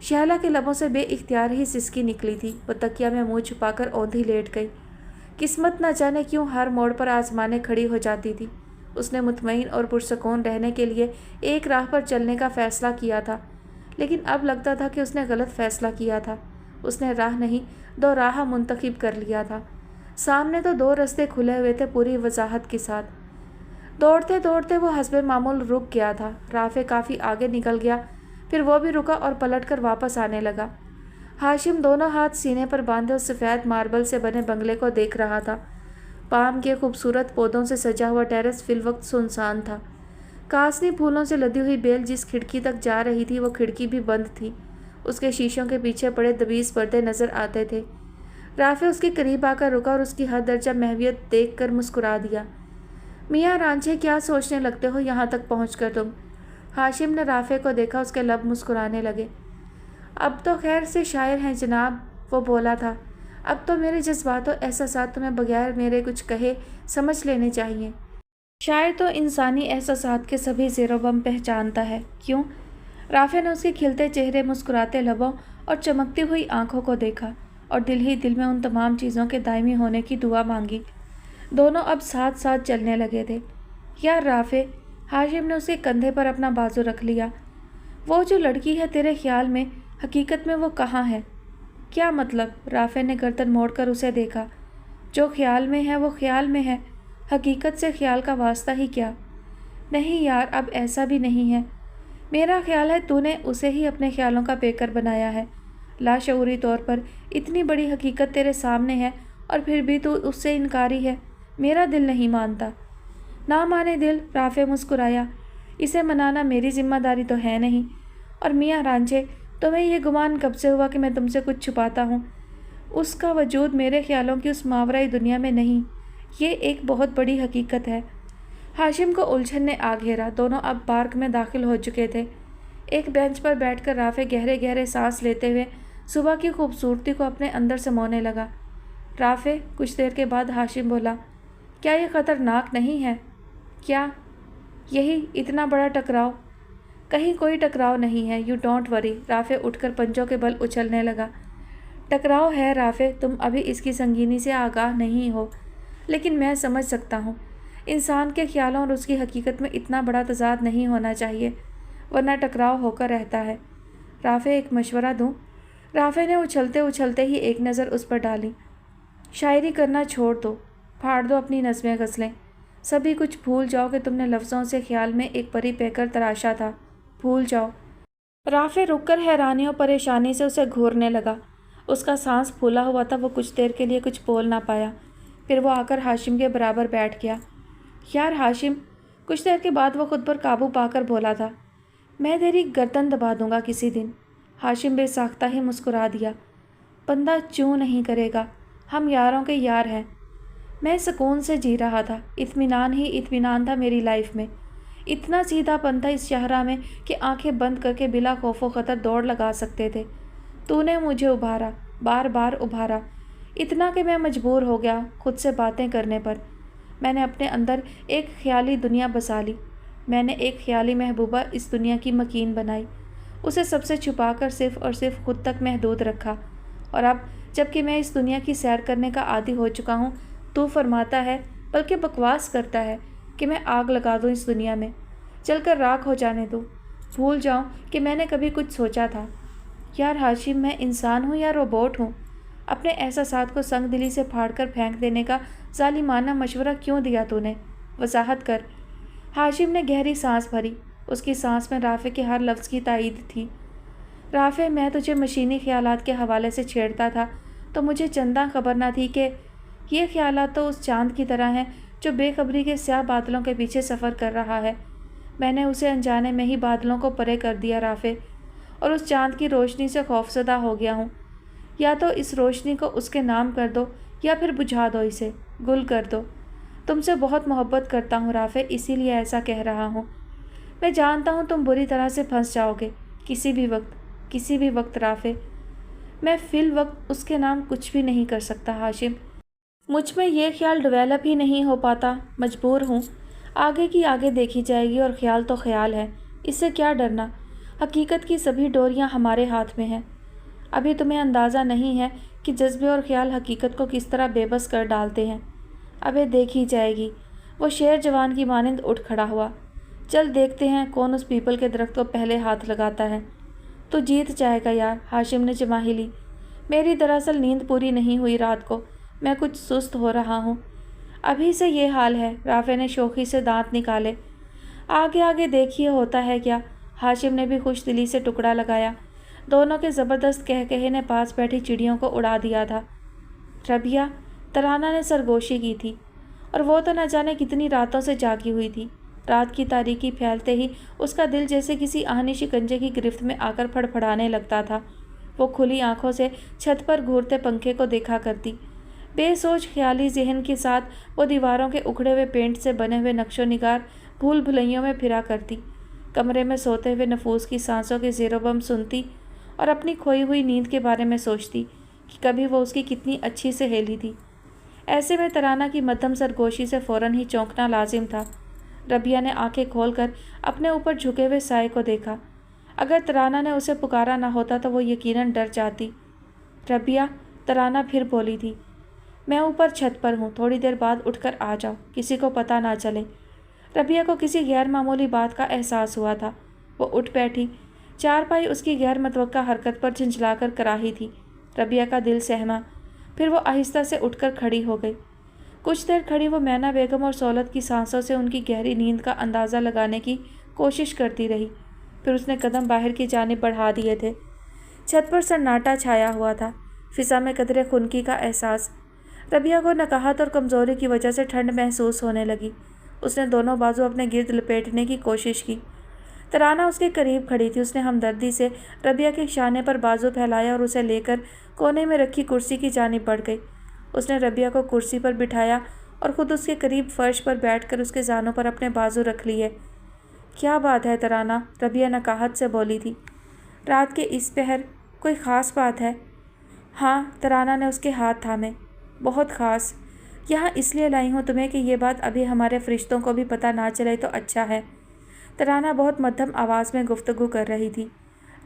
شہلا کے لبوں سے بے اختیار ہی سسکی نکلی تھی۔ وہ تکیا میں منہ چھپا کر اوندھی لیٹ گئی۔ قسمت نہ جانے کیوں ہر موڑ پر آزمانے کھڑی ہو جاتی تھی۔ اس نے مطمئن اور پرسکون رہنے کے لیے ایک راہ پر چلنے کا فیصلہ کیا تھا، لیکن اب لگتا تھا کہ اس نے غلط فیصلہ کیا تھا۔ اس نے راہ نہیں، دو راہ منتخب کر لیا تھا۔ سامنے تو دو رستے کھلے ہوئے تھے پوری وضاحت کے ساتھ۔ دوڑتے دوڑتے وہ حسب معمول رک گیا تھا۔ رافع کافی آگے نکل گیا، پھر وہ بھی رکا اور پلٹ کر واپس آنے لگا۔ ہاشم دونوں ہاتھ سینے پر باندھے اس سفید ماربل سے بنے بنگلے کو دیکھ رہا تھا۔ پام کے خوبصورت پودوں سے سجا ہوا ٹیرس فی الوقت سنسان تھا۔ کاسنی پھولوں سے لدی ہوئی بیل جس کھڑکی تک جا رہی تھی وہ کھڑکی بھی بند تھی۔ اس کے شیشوں کے پیچھے پڑے دبیز پردے نظر آتے تھے۔ رافع اس کے قریب آ کر رکا اور اس کی حد درجہ محویت دیکھ کر مسکرا دیا۔ میاں رانجھے، کیا سوچنے لگتے ہو یہاں تک پہنچ کر تم؟ ہاشم نے رافع کو دیکھا، اس کے لب مسکرانے لگے۔ اب تو خیر سے شاعر ہیں جناب، وہ بولا تھا۔ اب تو میرے جذبات و احساسات تمہیں بغیر میرے کچھ کہے سمجھ لینے چاہیے۔ شاعر تو انسانی احساسات کے سبھی زیر و بم پہچانتا ہے، کیوں؟ رافع نے اس کے کھلتے چہرے، مسکراتے لبوں اور چمکتی ہوئی آنکھوں کو دیکھا اور دل ہی دل میں ان تمام چیزوں کے دائمی ہونے کی دعا مانگی۔ دونوں اب ساتھ ساتھ چلنے لگے تھے۔ یار رافع، ہاشم نے اس کے کندھے پر اپنا بازو رکھ لیا، وہ جو لڑکی ہے تیرے خیال میں، حقیقت میں وہ کہاں ہے؟ کیا مطلب؟ رافع نے گردن موڑ کر اسے دیکھا۔ جو خیال میں ہے وہ خیال میں ہے، حقیقت سے خیال کا واسطہ ہی کیا؟ نہیں یار، اب ایسا بھی نہیں ہے۔ میرا خیال ہے تو نے اسے ہی اپنے خیالوں کا پیکر بنایا ہے۔ لاشعوری طور پر اتنی بڑی حقیقت تیرے سامنے ہے اور پھر بھی تو اس سے انکاری ہے۔ میرا دل نہیں مانتا۔ نہ مانے دل، رافع مسکرایا۔ اسے منانا میری ذمہ داری تو ہے نہیں۔ اور میاں رانجھے، تمہیں یہ گمان کب سے ہوا کہ میں تم سے کچھ چھپاتا ہوں؟ اس کا وجود میرے خیالوں کی اس ماورائی دنیا میں نہیں، یہ ایک بہت بڑی حقیقت ہے۔ ہاشم کو الجھن نے آ گھیرا۔ دونوں اب پارک میں داخل ہو چکے تھے۔ ایک بینچ پر بیٹھ کر رافع گہرے گہرے سانس لیتے ہوئے صبح کی خوبصورتی کو اپنے اندر سمونے لگا۔ رافع، کچھ دیر کے بعد ہاشم بولا، کیا یہ خطرناک نہیں ہے؟ کیا؟ یہی اتنا بڑا ٹکراؤ؟ کہیں کوئی ٹکراؤ نہیں ہے، یو ڈونٹ وری۔ رافع اٹھ کر پنجوں کے بل اچھلنے لگا۔ ٹکراؤ ہے رافع، تم ابھی اس کی سنگینی سے آگاہ نہیں ہو، لیکن میں سمجھ سکتا ہوں۔ انسان کے خیالوں اور اس کی حقیقت میں اتنا بڑا تضاد نہیں ہونا چاہیے، ورنہ ٹکراؤ ہو کر رہتا ہے۔ رافع، ایک مشورہ دوں؟ رافع نے اچھلتے اچھلتے ہی ایک نظر اس پر ڈالی۔ شاعری کرنا چھوڑ دو، پھاڑ دو اپنی نظمیں غزلیں، سبھی کچھ بھول جاؤ کہ تم نے لفظوں سے خیال میں ایک پری پیکر تراشا تھا، بھول جاؤ۔ رافع رک کر حیرانی اور پریشانی سے اسے گھورنے لگا۔ اس کا سانس پھولا ہوا تھا، وہ کچھ دیر کے لیے کچھ بول نہ پایا، پھر وہ آ کر ہاشم کے برابر بیٹھ گیا۔ یار ہاشم، کچھ دیر کے بعد وہ خود پر قابو پا کر بولا تھا، میں تیری گردن دبا دوں گا کسی دن۔ ہاشم بے ساختہ ہی مسکرا دیا۔ بندہ چوں نہیں کرے گا، ہم یاروں کے یار ہیں۔ میں سکون سے جی رہا تھا، اطمینان ہی اطمینان تھا میری لائف میں۔ اتنا سیدھا پن تھا اس شاہراہ میں کہ آنکھیں بند کر کے بلا خوف و خطر دوڑ لگا سکتے تھے۔ تو نے مجھے ابھارا، بار بار ابھارا، اتنا کہ میں مجبور ہو گیا خود سے باتیں کرنے پر۔ میں نے اپنے اندر ایک خیالی دنیا بسا لی، میں نے ایک خیالی محبوبہ اس دنیا کی مکین بنائی، اسے سب سے چھپا کر صرف اور صرف خود تک محدود رکھا۔ اور اب جب کہ میں اس دنیا کی سیر کرنے کا عادی ہو چکا ہوں، تو فرماتا ہے، بلکہ بکواس کرتا ہے کہ میں آگ لگا دوں اس دنیا میں، چل کر راکھ ہو جانے دوں، بھول جاؤں کہ میں نے کبھی کچھ سوچا تھا۔ یار ہاشم، میں انسان ہوں یا روبوٹ ہوں؟ اپنے احساسات کو سنگ دلی سے پھاڑ کر پھینک دینے کا ظالمانہ مشورہ کیوں دیا تو نے؟ وضاحت کر۔ ہاشم نے گہری سانس بھری، اس کی سانس میں رافع کے ہر لفظ کی تائید تھی۔ رافع، میں تجھے مشینی خیالات کے حوالے سے چھیڑتا تھا تو مجھے چنداں خبر نہ تھی کہ یہ خیالات تو اس چاند کی طرح ہیں جو بے خبری کے سیاہ بادلوں کے پیچھے سفر کر رہا ہے۔ میں نے اسے انجانے میں ہی بادلوں کو پرے کر دیا رافع، اور اس چاند کی روشنی سے خوفزدہ ہو گیا ہوں۔ یا تو اس روشنی کو اس کے نام کر دو یا پھر بجھا دو، اسے گل کر دو۔ تم سے بہت محبت کرتا ہوں رافع، اسی لیے ایسا کہہ رہا ہوں۔ میں جانتا ہوں تم بری طرح سے پھنس جاؤ گے کسی بھی وقت رافع۔ میں فی الوقت اس کے نام کچھ بھی نہیں کر سکتا ہاشم، مجھ میں یہ خیال ڈیولپ ہی نہیں ہو پاتا، مجبور ہوں۔ آگے کی آگے دیکھی جائے گی، اور خیال تو خیال ہے، اس سے کیا ڈرنا؟ حقیقت کی سبھی ڈوریاں ہمارے ہاتھ میں ہیں۔ ابھی تمہیں اندازہ نہیں ہے کہ جذبے اور خیال حقیقت کو کس طرح بے بس کر ڈالتے ہیں۔ ابھی دیکھی جائے گی۔ وہ شیر جوان کی مانند اٹھ کھڑا ہوا۔ چل دیکھتے ہیں کون اس پیپل کے درخت کو پہلے ہاتھ لگاتا ہے۔ تو جیت جائے گا یار، ہاشم نے جماہی لی۔ میری دراصل نیند پوری نہیں ہوئی رات کو، میں کچھ سست ہو رہا ہوں۔ ابھی سے یہ حال ہے، رافع نے شوخی سے دانت نکالے۔ آگے آگے دیکھیے ہوتا ہے کیا، ہاشم نے بھی خوش دلی سے ٹکڑا لگایا۔ دونوں کے زبردست کہکہے نے پاس بیٹھی چڑیوں کو اڑا دیا تھا۔ ربیہ، ترانہ نے سرگوشی کی تھی، اور وہ تو نہ جانے کتنی راتوں سے جاگی ہوئی تھی۔ رات کی تاریکی پھیلتے ہی اس کا دل جیسے کسی آہنی شکنجے کی گرفت میں آ کر پھڑ پھڑانے لگتا تھا۔ وہ کھلی آنکھوں سے چھت پر گھورتے پنکھے کو دیکھا کرتی۔ بے سوچ خیالی ذہن کے ساتھ وہ دیواروں کے اکھڑے ہوئے پینٹ سے بنے ہوئے نقش و نگار بھول بھلائیوں میں پھرا کرتی۔ کمرے میں سوتے ہوئے نفوس کی سانسوں کے زیر و بم سنتی اور اپنی کھوئی ہوئی نیند کے بارے میں سوچتی کہ کبھی وہ اس کی کتنی اچھی سہیلی تھی۔ ایسے میں ترانہ کی مدھم سرگوشی سے فوراً ہی چونکنا لازم تھا۔ ربیہ نے آنکھیں کھول کر اپنے اوپر جھکے ہوئے سائے کو دیکھا۔ اگر ترانہ نے اسے پکارا نہ ہوتا تو وہ یقیناً ڈر جاتی۔ ربیہ، ترانہ پھر بولی تھی، میں اوپر چھت پر ہوں، تھوڑی دیر بعد اٹھ کر آ جاؤ، کسی کو پتہ نہ چلے۔ ربیہ کو کسی غیر معمولی بات کا احساس ہوا تھا۔ وہ اٹھ بیٹھی۔ چارپائی اس کی غیر متوقع حرکت پر جھنجھلا کر کراہی تھی۔ ربیہ کا دل سہما، پھر وہ آہستہ سے اٹھ کر کھڑی ہو گئی۔ کچھ دیر کھڑی وہ مینا بیگم اور سولت کی سانسوں سے ان کی گہری نیند کا اندازہ لگانے کی کوشش کرتی رہی۔ پھر اس نے قدم باہر کی جانب بڑھا دیے تھے۔ چھت پر سناٹا چھایا ہوا تھا، فضا میں قدرے خنکی کا احساس۔ ربیہ کو نقاہت اور کمزوری کی وجہ سے ٹھنڈ محسوس ہونے لگی۔ اس نے دونوں بازو اپنے گرد لپیٹنے کی کوشش کی۔ ترانہ اس کے قریب کھڑی تھی۔ اس نے ہمدردی سے ربیہ کے شانے پر بازو پھیلایا اور اسے لے کر کونے میں رکھی کرسی کی جانب بڑھ گئی۔ اس نے ربیہ کو کرسی پر بٹھایا اور خود اس کے قریب فرش پر بیٹھ کر اس کے زانوں پر اپنے بازو رکھ لیے۔ کیا بات ہے ترانہ؟ ربیہ نقاہت سے بولی تھی۔ رات کے اس پہر کوئی خاص بات ہے؟ ہاں، ترانہ نے اس کے ہاتھ تھامے، بہت خاص۔ یہاں اس لیے لائی ہوں تمہیں کہ یہ بات ابھی ہمارے فرشتوں کو بھی پتہ نہ چلے تو اچھا ہے۔ ترانہ بہت مدھم آواز میں گفتگو کر رہی تھی۔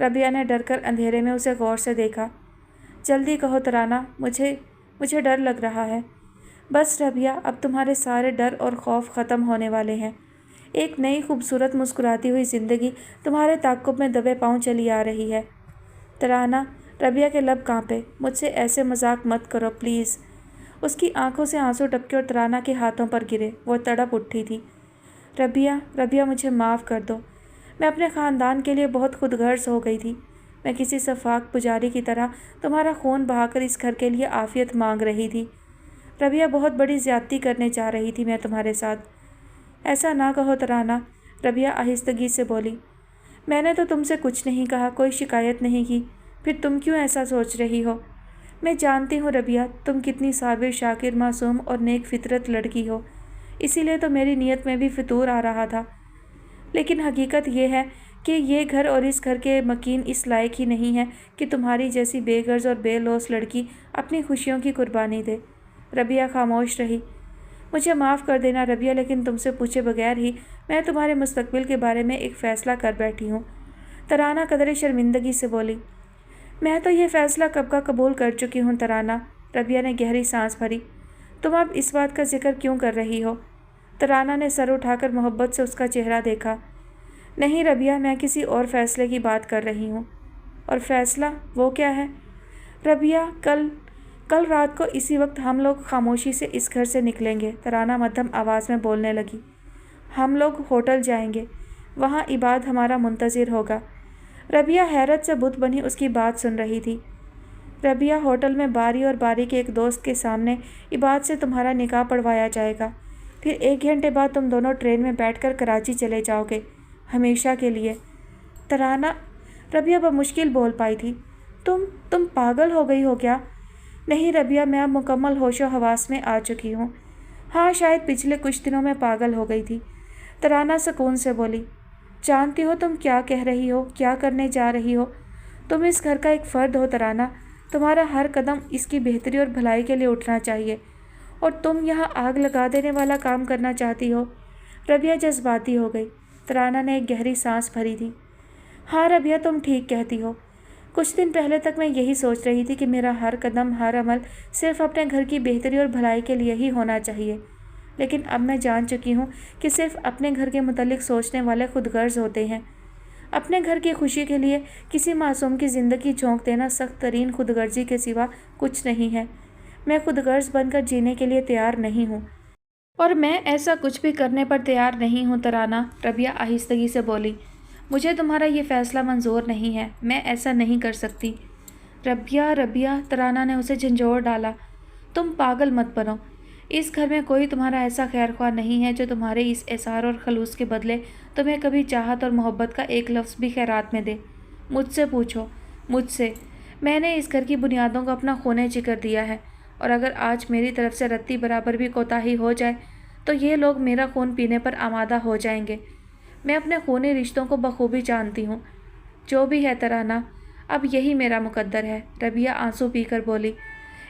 ربیہ نے ڈر کر اندھیرے میں اسے غور سے دیکھا۔ جلدی کہو ترانہ، مجھے ڈر لگ رہا ہے۔ بس ربیہ، اب تمہارے سارے ڈر اور خوف ختم ہونے والے ہیں۔ ایک نئی خوبصورت مسکراتی ہوئی زندگی تمہارے تعاقب میں دبے پاؤں چلی آ رہی ہے۔ ترانہ، ربیہ کے لب کانپے، مجھ سے ایسے مذاق مت کرو پلیز۔ اس کی آنکھوں سے آنسو ٹپکے اور ترانہ کے ہاتھوں پر گرے۔ وہ تڑپ اٹھی تھی۔ ربیہ مجھے معاف کر دو۔ میں اپنے خاندان کے لیے بہت خود غرض ہو گئی تھی۔ میں کسی سفاک پجاری کی طرح تمہارا خون بہا کر اس گھر کے لیے عافیت مانگ رہی تھی۔ ربیہ، بہت بڑی زیادتی کرنے چاہ رہی تھی میں تمہارے ساتھ۔ ایسا نہ کہو ترانہ، ربیہ آہستگی سے بولی۔ میں نے تو تم سے کچھ نہیں کہا، کوئی شکایت نہیں کی، پھر تم کیوں ایسا سوچ رہی ہو؟ میں جانتی ہوں ربیہ، تم کتنی صابر، شاکر، معصوم اور نیک فطرت لڑکی ہو، اسی لیے تو میری نیت میں بھی فطور آ رہا تھا۔ لیکن حقیقت یہ ہے کہ یہ گھر اور اس گھر کے مکین اس لائق ہی نہیں ہے کہ تمہاری جیسی بے غرض اور بے لوث لڑکی اپنی خوشیوں کی قربانی دے۔ ربیہ خاموش رہی۔ مجھے معاف کر دینا ربیہ، لیکن تم سے پوچھے بغیر ہی میں تمہارے مستقبل کے بارے میں ایک فیصلہ کر بیٹھی ہوں۔ ترانہ قدرے شرمندگی سے بولی۔ میں تو یہ فیصلہ کب کا قبول کر چکی ہوں ترانہ۔ ربیہ نے گہری سانس بھری۔ تم اب اس بات کا ذکر کیوں کر رہی ہو؟ ترانہ نے سر اٹھا کر محبت سے اس کا چہرہ دیکھا۔ نہیں ربیہ، میں کسی اور فیصلے کی بات کر رہی ہوں۔ اور فیصلہ وہ کیا ہے؟ ربیہ، کل رات کو اسی وقت ہم لوگ خاموشی سے اس گھر سے نکلیں گے۔ ترانہ مدھم آواز میں بولنے لگی۔ ہم لوگ ہوٹل جائیں گے، وہاں عباد ہمارا منتظر ہوگا۔ ربیہ حیرت سے بت بنی اس کی بات سن رہی تھی۔ ربیہ، ہوٹل میں باری اور باری کے ایک دوست کے سامنے عباد سے تمہارا نکاح پڑھوایا جائے گا، پھر 1 گھنٹے بعد تم دونوں ٹرین میں بیٹھ کر کراچی چلے جاؤ گے، ہمیشہ کے لیے۔ ترانہ، ربیہ بمشکل بول پائی تھی۔ تم پاگل ہو گئی ہو کیا؟ نہیں ربیہ، میں اب مکمل ہوش و حواس میں آ چکی ہوں۔ ہاں، شاید پچھلے کچھ دنوں میں پاگل ہو گئی تھی۔ ترانہ سکون سے بولی۔ جانتی ہو تم کیا کہہ رہی ہو، کیا کرنے جا رہی ہو؟ تم اس گھر کا ایک فرد ہو ترانہ، تمہارا ہر قدم اس کی بہتری اور بھلائی کے لیے اٹھنا چاہیے، اور تم یہاں آگ لگا دینے والا کام کرنا چاہتی ہو۔ ربیہ جذباتی ہو گئی۔ ترانہ نے ایک گہری سانس بھری تھی۔ ہاں ربیہ، تم ٹھیک کہتی ہو۔ کچھ دن پہلے تک میں یہی سوچ رہی تھی کہ میرا ہر قدم، ہر عمل صرف اپنے گھر کی بہتری اور بھلائی کے لیے ہی ہونا چاہیے، لیکن اب میں جان چکی ہوں کہ صرف اپنے گھر کے متعلق سوچنے والے خود غرض ہوتے ہیں۔ اپنے گھر کی خوشی کے لیے کسی معصوم کی زندگی جھونک دینا سخت ترین خود غرضی کے سوا کچھ نہیں ہے۔ میں خود غرض بن کر جینے کے لیے تیار نہیں ہوں، اور میں ایسا کچھ بھی کرنے پر تیار نہیں ہوں ترانہ، ربیہ آہستگی سے بولی۔ مجھے تمہارا یہ فیصلہ منظور نہیں ہے، میں ایسا نہیں کر سکتی۔ ربیہ، ترانہ نے اسے جھنجھوڑ ڈالا۔ تم پاگل مت بنو۔ اس گھر میں کوئی تمہارا ایسا خیر خواہ نہیں ہے جو تمہارے اس احسار اور خلوص کے بدلے تمہیں کبھی چاہت اور محبت کا ایک لفظ بھی خیرات میں دے۔ مجھ سے پوچھو، مجھ سے۔ میں نے اس گھر کی بنیادوں کو اپنا خونِ جگر دیا ہے، اور اگر آج میری طرف سے رتی برابر بھی کوتاہی ہو جائے تو یہ لوگ میرا خون پینے پر آمادہ ہو جائیں گے۔ میں اپنے خونی رشتوں کو بخوبی جانتی ہوں۔ جو بھی ہے ترانہ، اب یہی میرا مقدر ہے، ربیہ آنسو پی کر بولی۔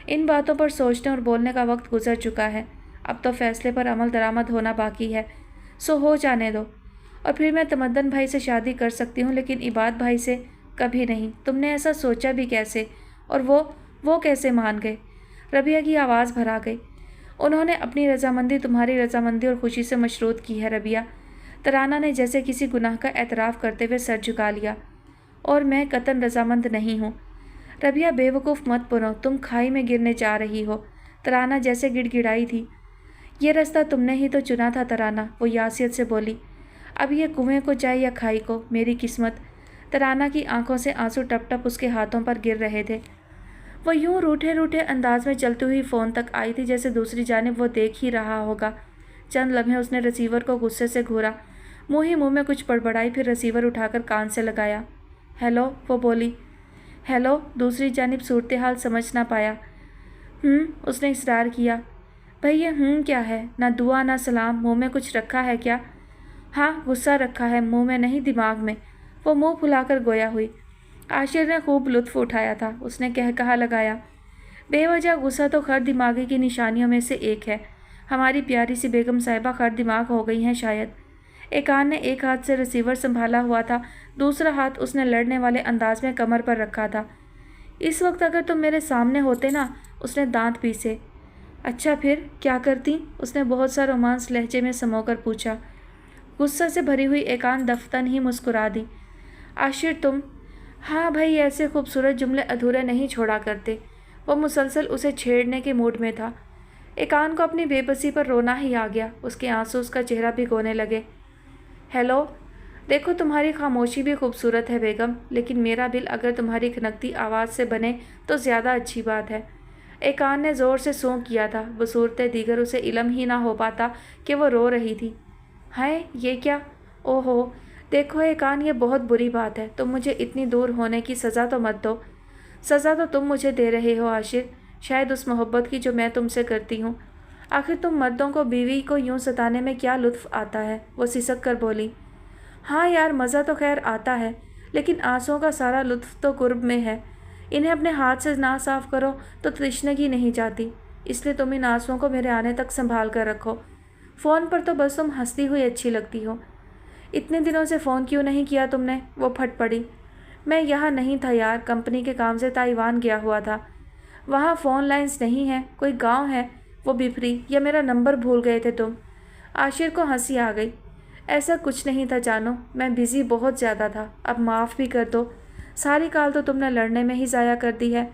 ان باتوں پر سوچنے اور بولنے کا وقت گزر چکا ہے، اب تو فیصلے پر عمل درآمد ہونا باقی ہے، سو ہو جانے دو۔ اور پھر میں تمدن بھائی سے شادی کر سکتی ہوں، لیکن عباد بھائی سے کبھی نہیں۔ تم نے ایسا سوچا بھی کیسے؟ اور وہ کیسے مان گئے؟ ربیہ کی آواز بھرا گئی۔ انہوں نے اپنی رضامندی تمہاری رضامندی اور خوشی سے مشروط کی ہے ربیہ، ترانہ نے جیسے کسی گناہ کا اعتراف کرتے ہوئے سر جھکا لیا۔ اور میں قطعاً رضامند نہیں ہوں۔ ربیہ بے وقوف مت بنو، تم کھائی میں گرنے جا رہی ہو، ترانہ جیسے گڑ گڑائی تھی۔ یہ رستہ تم نے ہی تو چنا تھا ترانہ، وہ یاسیت سے بولی۔ اب یہ کنویں کو جائے یا کھائی کو، میری قسمت۔ ترانہ کی آنکھوں سے آنسو ٹپ ٹپ اس کے ہاتھوں پر گر رہے تھے۔ وہ یوں روٹھے روٹھے انداز میں چلتی ہوئی فون تک آئی تھی جیسے دوسری جانب وہ دیکھ ہی رہا ہوگا۔ چند لمحے اس نے رسیور کو غصے سے گھورا، منہ ہی منہ میں کچھ بڑبڑائی، پھر رسیور اٹھا کر کان سے لگایا۔ ہیلو، وہ بولی۔ ہیلو، دوسری جانب صورتحال سمجھ نہ پایا۔ اس نے اصرار کیا۔ بھئی یہ کیا ہے؟ نہ دعا نہ سلام، منہ میں کچھ رکھا ہے کیا؟ ہاں، غصہ رکھا ہے، منہ میں نہیں دماغ میں، وہ منہ پھلا کر گویا ہوئی۔ عاشر نے خوب لطف اٹھایا تھا، اس نے کہا لگایا۔ بے وجہ غصہ تو خر دماغی کی نشانیوں میں سے ایک ہے، ہماری پیاری سی بیگم صاحبہ خر دماغ ہو گئی ہیں شاید۔ ایکان نے ایک ہاتھ سے رسیور سنبھالا ہوا تھا، دوسرا ہاتھ اس نے لڑنے والے انداز میں کمر پر رکھا تھا۔ اس وقت اگر تم میرے سامنے ہوتے نا، اس نے دانت پیسے۔ اچھا پھر کیا کرتی؟ اس نے بہت سا رومانس لہجے میں سمو کر پوچھا۔ غصہ سے بھری ہوئی ایکان دفتن ہی مسکرا دی۔ عاشر تم، ہاں بھائی ایسے خوبصورت جملے ادھورے نہیں چھوڑا کرتے۔ وہ مسلسل اسے چھیڑنے کے موڈ میں تھا۔ ایکان کو اپنی بے بسی پر رونا ہی آ گیا، اس کے آنسو اس کا چہرہ بھگونے لگے۔ ہیلو، دیکھو تمہاری خاموشی بھی خوبصورت ہے بیگم، لیکن میرا دل اگر تمہاری کھنکتی آواز سے بنے تو زیادہ اچھی بات ہے۔ ایکان نے زور سے سونک کیا تھا، بصورت دیگر اسے علم ہی نہ ہو پاتا کہ وہ رو رہی تھی۔ ہائے یہ کیا؟ اوہو، دیکھو ایکان یہ بہت بری بات ہے، تم مجھے اتنی دور ہونے کی سزا تو مت دو۔ سزا تو تم مجھے دے رہے ہو عاشر، شاید اس محبت کی جو میں تم سے کرتی ہوں۔ آخر تم مردوں کو بیوی کو یوں ستانے میں کیا لطف آتا ہے؟ وہ سسک کر بولی۔ ہاں یار، مزہ تو خیر آتا ہے، لیکن آنسوؤں کا سارا لطف تو قرب میں ہے۔ انہیں اپنے ہاتھ سے نہ صاف کرو تو تشنگی نہیں جاتی، اس لیے تم ان آنسوؤں کو میرے آنے تک سنبھال کر رکھو۔ فون پر تو بس تم ہنستی ہوئی اچھی لگتی ہو۔ اتنے دنوں سے فون کیوں نہیں کیا تم نے؟ وہ پھٹ پڑی۔ میں یہاں نہیں تھا یار، کمپنی کے کام سے تائیوان گیا ہوا تھا، وہاں فون لائنز نہیں ہیں، کوئی گاؤں ہے وہ بفری، یا میرا نمبر بھول گئے تھے تم؟ عاشر کو ہنسی آ گئی۔ ایسا کچھ نہیں تھا جانو، میں بزی بہت زیادہ تھا، اب معاف بھی کر دو، ساری کال تو تم نے لڑنے میں ہی ضائع کر دی ہے۔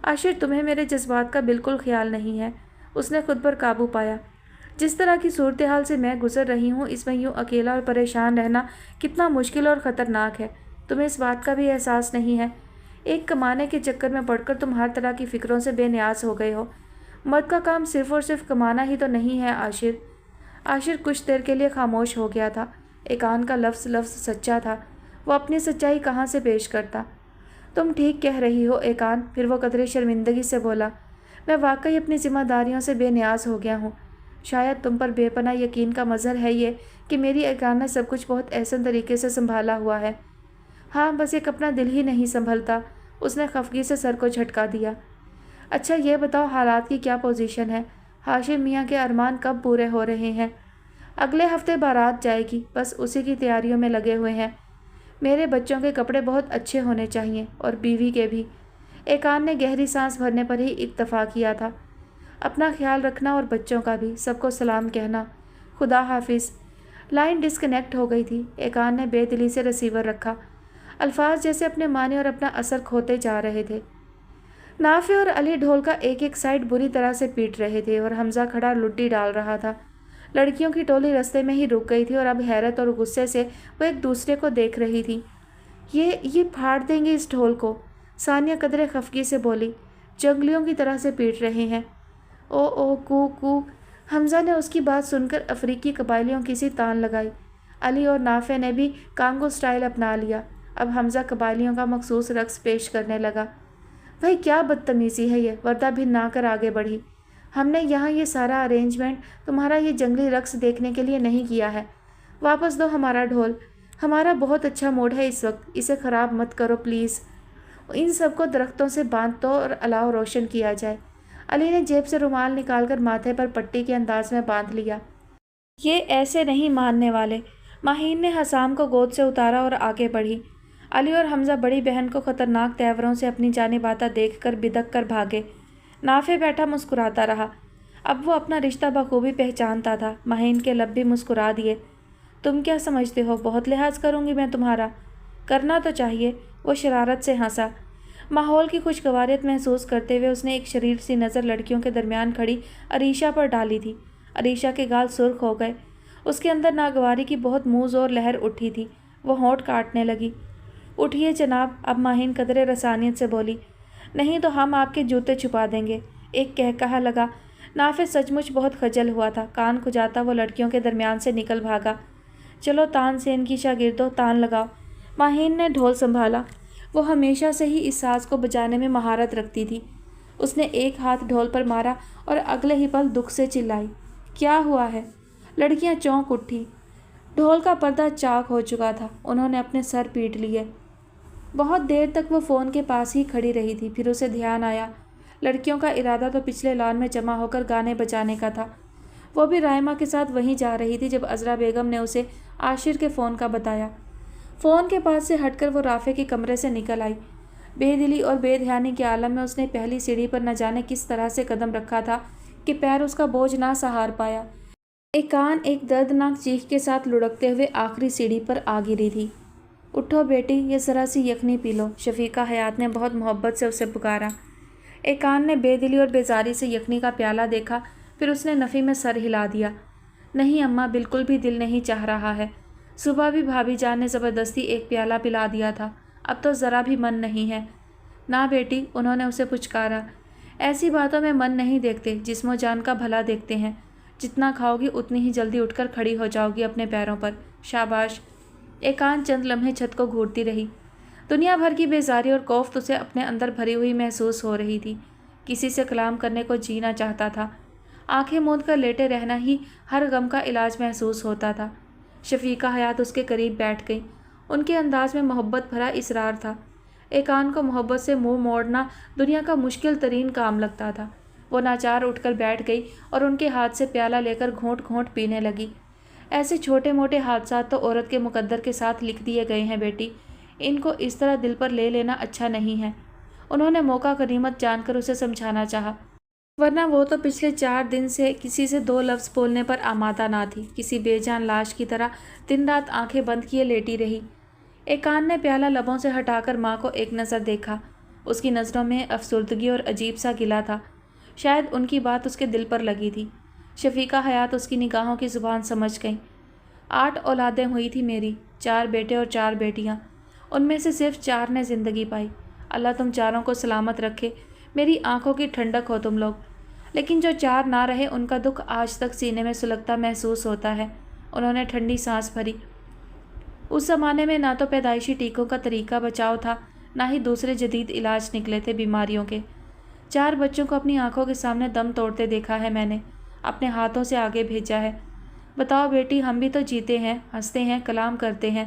عاشر تمہیں میرے جذبات کا بالکل خیال نہیں ہے، اس نے خود پر قابو پایا۔ جس طرح کی صورتحال سے میں گزر رہی ہوں، اس میں یوں اکیلا اور پریشان رہنا کتنا مشکل اور خطرناک ہے، تمہیں اس بات کا بھی احساس نہیں ہے؟ ایک کمانے کے چکر میں پڑ کر تم ہر طرح کی فکروں سے بے نیاز ہو گئے ہو۔ مرد کا کام صرف اور صرف کمانا ہی تو نہیں ہے عاشر۔ عاشر کچھ دیر کے لیے خاموش ہو گیا تھا۔ ایکان کا لفظ سچا تھا، وہ اپنی سچائی کہاں سے پیش کرتا؟ تم ٹھیک کہہ رہی ہو ایکان، پھر وہ قدرے شرمندگی سے بولا۔ میں واقعی اپنی ذمہ داریوں سے بے نیاز ہو گیا ہوں۔ شاید تم پر بے پناہ یقین کا مظہر ہے یہ کہ میری ایکان نے سب کچھ بہت احسن طریقے سے سنبھالا ہوا ہے۔ ہاں بس ایک اپنا دل ہی نہیں سنبھلتا، اس نے خفگی سے سر کو جھٹکا دیا۔ اچھا یہ بتاؤ حالات کی کیا پوزیشن ہے؟ ہاشم میاں کے ارمان کب پورے ہو رہے ہیں؟ اگلے ہفتے بارات جائے گی، بس اسی کی تیاریوں میں لگے ہوئے ہیں۔ میرے بچوں کے کپڑے بہت اچھے ہونے چاہیے اور بیوی کے بھی۔ ایقان نے گہری سانس بھرنے پر ہی اکتفا کیا تھا۔ اپنا خیال رکھنا اور بچوں کا بھی، سب کو سلام کہنا، خدا حافظ۔ لائن ڈسکنیکٹ ہو گئی تھی۔ ایقان نے بے دلی سے ریسیور رکھا۔ الفاظ جیسے اپنے معنی اور اپنا اثر کھوتے جا رہے تھے۔ نافع اور علی ڈھول کا ایک ایک سائڈ بری طرح سے پیٹ رہے تھے اور حمزہ کھڑا لڈی ڈال رہا تھا۔ لڑکیوں کی ٹولی رستے میں ہی رک گئی تھی اور اب حیرت اور غصے سے وہ ایک دوسرے کو دیکھ رہی تھی۔ یہ پھاڑ دیں گے اس ڈھول کو، ثانیہ قدرے خفگی سے بولی۔ جنگلیوں کی طرح سے پیٹ رہے ہیں۔ او کو کو۔ حمزہ نے اس کی بات سن کر افریقی قبائلیوں کی سی تان لگائی۔ علی اور نافع نے بھی کانگو سٹائل اپنا لیا۔ اب حمزہ قبائلیوں کا مخصوص رقص پیش کرنے لگا۔ بھائی کیا بدتمیزی ہے یہ، وردہ بھنا کر آگے بڑھی۔ ہم نے یہاں یہ سارا ارینجمنٹ تمہارا یہ جنگلی رقص دیکھنے کے لیے نہیں کیا ہے۔ واپس دو ہمارا ڈھول۔ ہمارا بہت اچھا موڈ ہے اس وقت، اسے خراب مت کرو پلیز۔ ان سب کو درختوں سے باندھ دو اور الاؤ روشن کیا جائے۔ علی نے جیب سے رومال نکال کر ماتھے پر پٹی کے انداز میں باندھ لیا۔ یہ ایسے نہیں ماننے والے۔ ماہین نے حسام کو گود سے اتارا اور آگے بڑھی۔ علی اور حمزہ بڑی بہن کو خطرناک تیوروں سے اپنی جانب آتا دیکھ کر بدک کر بھاگے۔ نافع بیٹھا مسکراتا رہا۔ اب وہ اپنا رشتہ بخوبی پہچانتا تھا۔ ماہین کے لب بھی مسکرا دیے۔ تم کیا سمجھتے ہو بہت لحاظ کروں گی میں تمہارا؟ کرنا تو چاہیے۔ وہ شرارت سے ہنسا۔ ماحول کی خوشگواریت محسوس کرتے ہوئے اس نے ایک شریر سی نظر لڑکیوں کے درمیان کھڑی عریشہ پر ڈالی تھی۔ عریشہ کے گال سرخ ہو گئے۔ اس کے اندر ناگواری کی بہت منہ زور لہر اٹھی تھی۔ وہ ہونٹ کاٹنے لگی۔ اٹھیے جناب، اب ماہین قدرے رسانیت سے بولی۔ نہیں تو ہم آپ کے جوتے چھپا دیں گے۔ ایک کہا لگا۔ نافع سچ مچ بہت خجل ہوا تھا۔ کان کھجاتا وہ لڑکیوں کے درمیان سے نکل بھاگا۔ چلو تان سین کی شاگردوں، تان لگاؤ۔ ماہین نے ڈھول سنبھالا۔ وہ ہمیشہ سے ہی اس ساز کو بجانے میں مہارت رکھتی تھی۔ اس نے ایک ہاتھ ڈھول پر مارا اور اگلے ہی پل دکھ سے چلائی۔ کیا ہوا ہے؟ لڑکیاں چونک اٹھی۔ ڈھول کا پردہ چاک ہو چکا تھا۔ انہوں نے اپنے سر پیٹ لیے۔ بہت دیر تک وہ فون کے پاس ہی کھڑی رہی تھی، پھر اسے دھیان آیا۔ لڑکیوں کا ارادہ تو پچھلے لان میں جمع ہو کر گانے بجانے کا تھا۔ وہ بھی رائمہ کے ساتھ وہیں جا رہی تھی جب عذرا بیگم نے اسے عاشر کے فون کا بتایا۔ فون کے پاس سے ہٹ کر وہ رافع کے کمرے سے نکل آئی۔ بے دلی اور بے دھیانی کے عالم میں اس نے پہلی سیڑھی پر نہ جانے کس طرح سے قدم رکھا تھا کہ پیر اس کا بوجھ نہ سہار پایا۔ ایقان ایک دردناک چیخ کے ساتھ لڑکتے ہوئے آخری سیڑھی پر آ گری تھی۔ اٹھو بیٹی، یہ ذرا سی یخنی پی لو، شفیقہ حیات نے بہت محبت سے اسے پکارا۔ ایقان نے بے دلی اور بیزاری سے یخنی کا پیالہ دیکھا، پھر اس نے نفی میں سر ہلا دیا۔ نہیں اماں، بالکل بھی دل نہیں چاہ رہا ہے۔ صبح بھی بھابھی جان نے زبردستی ایک پیالہ پلا دیا تھا، اب تو ذرا بھی من نہیں ہے۔ نہ بیٹی، انہوں نے اسے پچکارا، ایسی باتوں میں من نہیں دیکھتے، جسم و جان کا بھلا دیکھتے ہیں۔ جتنا کھاؤ گی اتنی ہی جلدی اٹھ کر کھڑی ہو جاؤ گی اپنے پیروں پر، شاباش۔ ایقان چند لمحے چھت کو گھورتی رہی۔ دنیا بھر کی بیزاری اور کوفت اسے اپنے اندر بھری ہوئی محسوس ہو رہی تھی۔ کسی سے کلام کرنے کو جینا چاہتا تھا۔ آنکھیں موند کر لیٹے رہنا ہی ہر غم کا علاج محسوس ہوتا تھا۔ شفیقہ حیات اس کے قریب بیٹھ گئی۔ ان کے انداز میں محبت بھرا اصرار تھا۔ ایقان کو محبت سے منہ موڑنا دنیا کا مشکل ترین کام لگتا تھا۔ وہ ناچار اٹھ کر بیٹھ گئی اور ان کے ہاتھ سے پیالہ لے کر گھونٹ گھونٹ پینے لگی۔ ایسے چھوٹے موٹے حادثات تو عورت کے مقدر کے ساتھ لکھ دیے گئے ہیں بیٹی، ان کو اس طرح دل پر لے لینا اچھا نہیں ہے۔ انہوں نے موقع غنیمت جان کر اسے سمجھانا چاہا، ورنہ وہ تو پچھلے 4 دن سے کسی سے 2 لفظ بولنے پر آمادہ نہ تھی، کسی بے جان لاش کی طرح دن رات آنکھیں بند کیے لیٹی رہی۔ ایقان نے پیالہ لبوں سے ہٹا کر ماں کو ایک نظر دیکھا۔ اس کی نظروں میں افسردگی اور عجیب سا گلہ تھا، شاید ان کی بات اس کے دل پر لگی تھی۔ شفیقہ حیات اس کی نگاہوں کی زبان سمجھ گئیں۔ 8 اولادیں ہوئی تھی میری، 4 بیٹے اور 4 بیٹیاں، ان میں سے صرف 4 نے زندگی پائی۔ اللہ تم چاروں کو سلامت رکھے، میری آنکھوں کی ٹھنڈک ہو تم لوگ۔ لیکن جو 4 نہ رہے ان کا دکھ آج تک سینے میں سلگتا محسوس ہوتا ہے۔ انہوں نے ٹھنڈی سانس بھری۔ اس زمانے میں نہ تو پیدائشی ٹیکوں کا طریقہ بچاؤ تھا، نہ ہی دوسرے جدید علاج نکلے تھے بیماریوں کے۔ 4 بچوں کو اپنی آنکھوں کے سامنے دم توڑتے دیکھا ہے میں نے، اپنے ہاتھوں سے آگے بھیجا ہے۔ بتاؤ بیٹی، ہم بھی تو جیتے ہیں، ہنستے ہیں، کلام کرتے ہیں،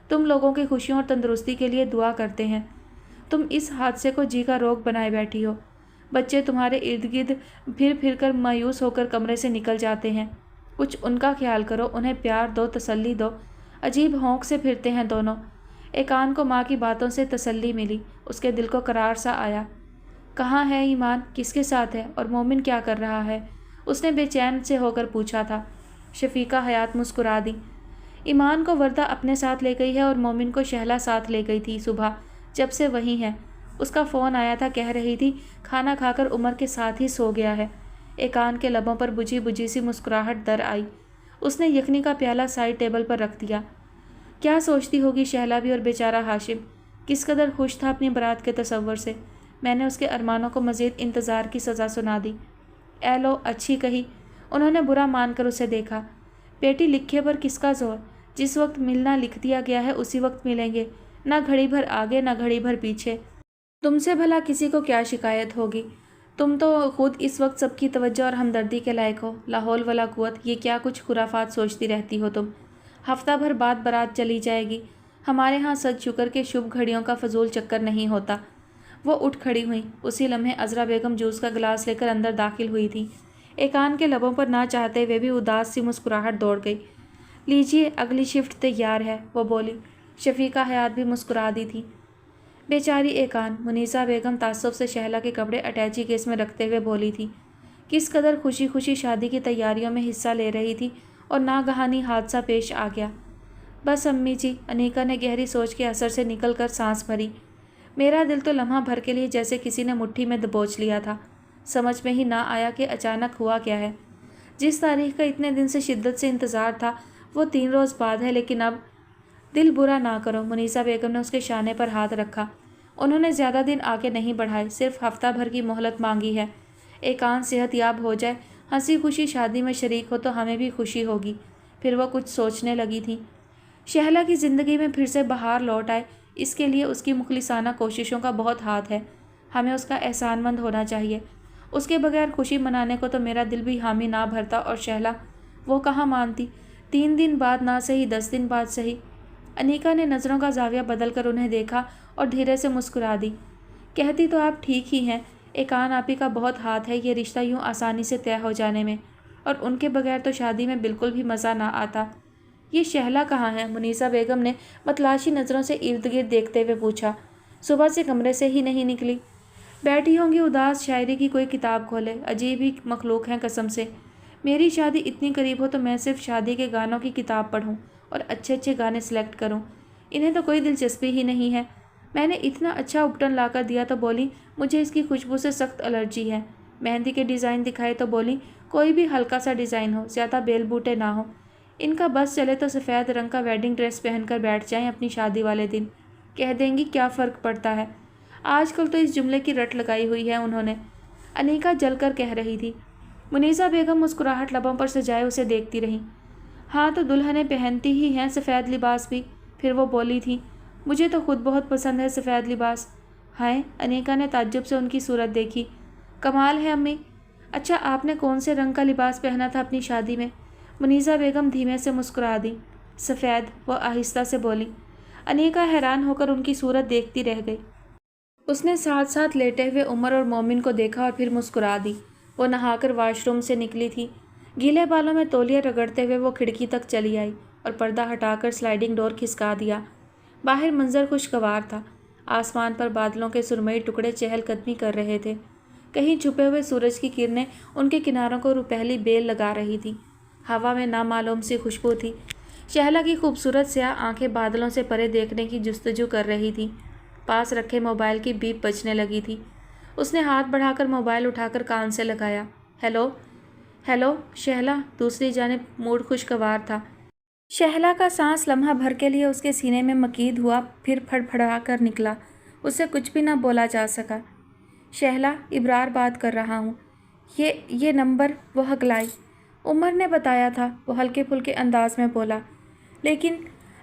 تم لوگوں کی خوشیوں اور تندرستی کے لیے دعا کرتے ہیں۔ تم اس حادثے کو جی کا روگ بنائے بیٹھی ہو۔ بچے تمہارے ارد گرد پھر پھر کر مایوس ہو کر کمرے سے نکل جاتے ہیں۔ کچھ ان کا خیال کرو، انہیں پیار دو، تسلی دو۔ عجیب ہونک سے پھرتے ہیں دونوں۔ ایقان کو ماں کی باتوں سے تسلی ملی، اس کے دل کو قرار سا آیا۔ کہاں ہے ایمان، کس کے ساتھ ہے، اور مومن کیا کر رہا ہے؟ اس نے بے چین سے ہو کر پوچھا تھا۔ شفیقہ حیات مسکرا دی۔ ایمان کو وردہ اپنے ساتھ لے گئی ہے اور مومن کو شہلا ساتھ لے گئی تھی صبح، جب سے وہی ہے۔ اس کا فون آیا تھا، کہہ رہی تھی کھانا کھا کر عمر کے ساتھ ہی سو گیا ہے۔ ایقان کے لبوں پر بجھی بجھی سی مسکراہٹ در آئی۔ اس نے یخنی کا پیالہ سائڈ ٹیبل پر رکھ دیا۔ کیا سوچتی ہوگی شہلا بھی، اور بیچارہ ہاشم کس قدر خوش تھا اپنی برات کے تصور سے۔ میں نے اس کے ارمانوں کو مزید انتظار کی سزا سنا دی۔ اے لو، اچھی کہی۔ انہوں نے برا مان کر اسے دیکھا۔ بیٹی لکھے پر کس کا زور، جس وقت ملنا لکھ دیا گیا ہے اسی وقت ملیں گے، نہ گھڑی بھر آگے نہ گھڑی بھر پیچھے۔ تم سے بھلا کسی کو کیا شکایت ہوگی؟ تم تو خود اس وقت سب کی توجہ اور ہمدردی کے لائق ہو۔ لا حول ولا قوت، یہ کیا کچھ خرافات سوچتی رہتی ہو تم؟ ہفتہ بھر بعد برات چلی جائے گی۔ ہمارے ہاں سچ شکر کے شبھ گھڑیوں کا فضول چکر نہیں ہوتا۔ وہ اٹھ کھڑی ہوئیں۔ اسی لمحے عذرا بیگم جوس کا گلاس لے کر اندر داخل ہوئی تھی۔ ایقان کے لبوں پر نہ چاہتے ہوئے بھی اداس سی مسکراہٹ دوڑ گئی۔ لیجیے، اگلی شفٹ تیار ہے، وہ بولی۔ شفیقہ حیات بھی مسکرا دی تھی۔ بیچاری ایقان، منیزہ بیگم تعصب سے شہلا کے کپڑے اٹیچی کیس میں رکھتے ہوئے بولی تھی۔ کس قدر خوشی خوشی شادی کی تیاریوں میں حصہ لے رہی تھی، اور ناگہانی حادثہ پیش آ گیا۔ بس امی جی، انیکا نے گہری سوچ کے اثر سے نکل کر سانس بھری۔ میرا دل تو لمحہ بھر کے لیے جیسے کسی نے مٹھی میں دبوچ لیا تھا۔ سمجھ میں ہی نہ آیا کہ اچانک ہوا کیا ہے۔ جس تاریخ کا اتنے دن سے شدت سے انتظار تھا وہ 3 روز بعد ہے، لیکن اب… دل برا نہ کرو، منیزہ بیگم نے اس کے شانے پر ہاتھ رکھا۔ انہوں نے زیادہ دن آگے نہیں بڑھائے، صرف ہفتہ بھر کی مہلت مانگی ہے۔ ایقان صحت یاب ہو جائے، ہنسی خوشی شادی میں شریک ہو تو ہمیں بھی خوشی ہوگی۔ پھر وہ کچھ سوچنے لگی تھی۔ شہلا کی زندگی میں پھر سے بہار لوٹ آئے، اس کے لیے اس کی مخلصانہ کوششوں کا بہت ہاتھ ہے۔ ہمیں اس کا احسان مند ہونا چاہیے۔ اس کے بغیر خوشی منانے کو تو میرا دل بھی حامی نہ بھرتا، اور شہلا وہ کہاں مانتی۔ 3 دن بعد نہ سہی، 10 دن بعد سہی۔ انیکا نے نظروں کا زاویہ بدل کر انہیں دیکھا اور دھیرے سے مسکرا دی۔ کہتی تو آپ ٹھیک ہی ہیں، ایقان آپی کا بہت ہاتھ ہے یہ رشتہ یوں آسانی سے طے ہو جانے میں، اور ان کے بغیر تو شادی میں بالکل بھی مزہ نہ آتا۔ یہ شہلا کہاں ہے؟ منیزہ بیگم نے متلاشی نظروں سے ارد گرد دیکھتے ہوئے پوچھا۔ صبح سے کمرے سے ہی نہیں نکلی۔ بیٹھی ہوں گی اداس، شاعری کی کوئی کتاب کھولے۔ عجیب ہی مخلوق ہیں قسم سے۔ میری شادی اتنی قریب ہو تو میں صرف شادی کے گانوں کی کتاب پڑھوں اور اچھے اچھے گانے سلیکٹ کروں۔ انہیں تو کوئی دلچسپی ہی نہیں ہے۔ میں نے اتنا اچھا اپٹن لا کر دیا تو بولی مجھے اس کی خوشبو سے سخت الرجی ہے۔ مہندی کے ڈیزائن دکھائے تو بولی کوئی بھی ہلکا سا ڈیزائن ہو، زیادہ بیل بوٹے نہ ہو۔ ان کا بس چلے تو سفید رنگ کا ویڈنگ ڈریس پہن کر بیٹھ جائیں اپنی شادی والے دن۔ کہہ دیں گی کیا فرق پڑتا ہے۔ آج کل تو اس جملے کی رٹ لگائی ہوئی ہے انہوں نے، انیکا جل کر کہہ رہی تھی۔ منیزہ بیگم مسکراہٹ لبوں پر سجائے اسے دیکھتی رہیں۔ ہاں تو دلہنیں پہنتی ہی ہیں سفید لباس بھی۔ پھر وہ بولی تھی مجھے تو خود بہت پسند ہے سفید لباس۔ ہائے، انیکا نے تعجب سے ان کی صورت دیکھی۔ کمال ہے امی۔ اچھا آپ نے کون سے رنگ کا لباس پہنا تھا اپنی شادی میں؟ منیزہ بیگم دھیمے سے مسکرا دی۔ سفید، وہ آہستہ سے بولی۔ انیکا حیران ہو کر ان کی صورت دیکھتی رہ گئی۔ اس نے ساتھ ساتھ لیٹے ہوئے عمر اور مومن کو دیکھا اور پھر مسکرا دی۔ وہ نہا کر واش روم سے نکلی تھی۔ گیلے بالوں میں تولیہ رگڑتے ہوئے وہ کھڑکی تک چلی آئی اور پردہ ہٹا کر سلائڈنگ ڈور کھسکا دیا۔ باہر منظر خوشگوار تھا۔ آسمان پر بادلوں کے سرمئی ٹکڑے چہل قدمی کر رہے تھے۔ کہیں چھپے ہوئے سورج کی کرنیں ان کے کناروں کو روپہلی بیل لگا رہی تھی۔ ہوا میں نامعلوم سی خوشبو تھی۔ شہلا کی خوبصورت سیاہ آنکھیں بادلوں سے پرے دیکھنے کی جستجو کر رہی تھی۔ پاس رکھے موبائل کی بیپ بجنے لگی تھی۔ اس نے ہاتھ بڑھا کر موبائل اٹھا کر کان سے لگایا۔ ہیلو ہیلو شہلا، دوسری جانب موڈ خوشگوار تھا۔ شہلا کا سانس لمحہ بھر کے لیے اس کے سینے میں مکید ہوا، پھر پھڑ پھڑا کر نکلا۔ اس سے کچھ بھی نہ بولا جا سکا۔ شہلا، ابرار بات کر رہا ہوں۔ یہ نمبر، وہ ہکلائی۔ عمر نے بتایا تھا، وہ ہلکے پھلکے انداز میں بولا۔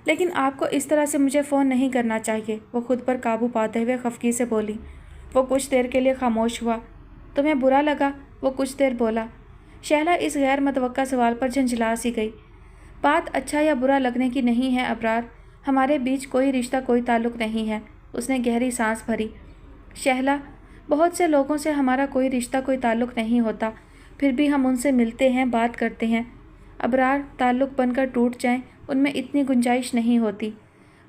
لیکن آپ کو اس طرح سے مجھے فون نہیں کرنا چاہیے، وہ خود پر قابو پاتے ہوئے خفگی سے بولی۔ وہ کچھ دیر کے لیے خاموش ہوا۔ تمہیں برا لگا؟ وہ کچھ دیر بولا۔ شہلا اس غیر متوقع سوال پر جھنجھلا سی گئی۔ بات اچھا یا برا لگنے کی نہیں ہے ابرار، ہمارے بیچ کوئی رشتہ کوئی تعلق نہیں ہے۔ اس نے گہری سانس بھری۔ شہلا، بہت سے لوگوں سے ہمارا کوئی رشتہ کوئی تعلق نہیں ہوتا، پھر بھی ہم ان سے ملتے ہیں، بات کرتے ہیں۔ ابرار تعلق بن کر ٹوٹ جائیں، ان میں اتنی گنجائش نہیں ہوتی۔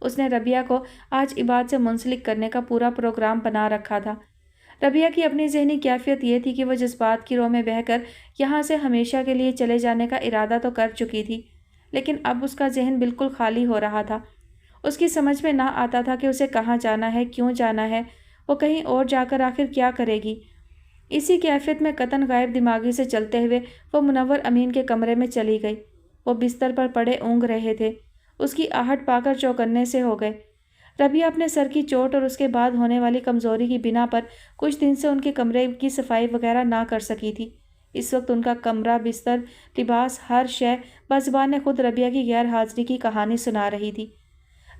اس نے ربیہ کو آج عباد سے منسلک کرنے کا پورا پروگرام بنا رکھا تھا۔ ربیہ کی اپنی ذہنی کیفیت یہ تھی کہ وہ جذبات کی رو میں بہہ کر یہاں سے ہمیشہ کے لیے چلے جانے کا ارادہ تو کر چکی تھی، لیکن اب اس کا ذہن بالکل خالی ہو رہا تھا۔ اس کی سمجھ میں نہ آتا تھا کہ اسے کہاں جانا ہے، کیوں جانا ہے، وہ کہیں اور جا کر آخر کیا کرے گی۔ اسی کیفیت میں قطعاً غائب دماغی سے چلتے ہوئے وہ منور امین کے کمرے میں چلی گئی۔ وہ بستر پر پڑے اونگ رہے تھے۔ اس کی آہٹ پا کر چوکنے سے ہو گئے۔ ربیہ اپنے سر کی چوٹ اور اس کے بعد ہونے والی کمزوری کی بنا پر کچھ دن سے ان کے کمرے کی صفائی وغیرہ نہ کر سکی تھی۔ اس وقت ان کا کمرہ، بستر، لباس، ہر شے بزبان خود ربیہ کی غیر حاضری کی کہانی سنا رہی تھی۔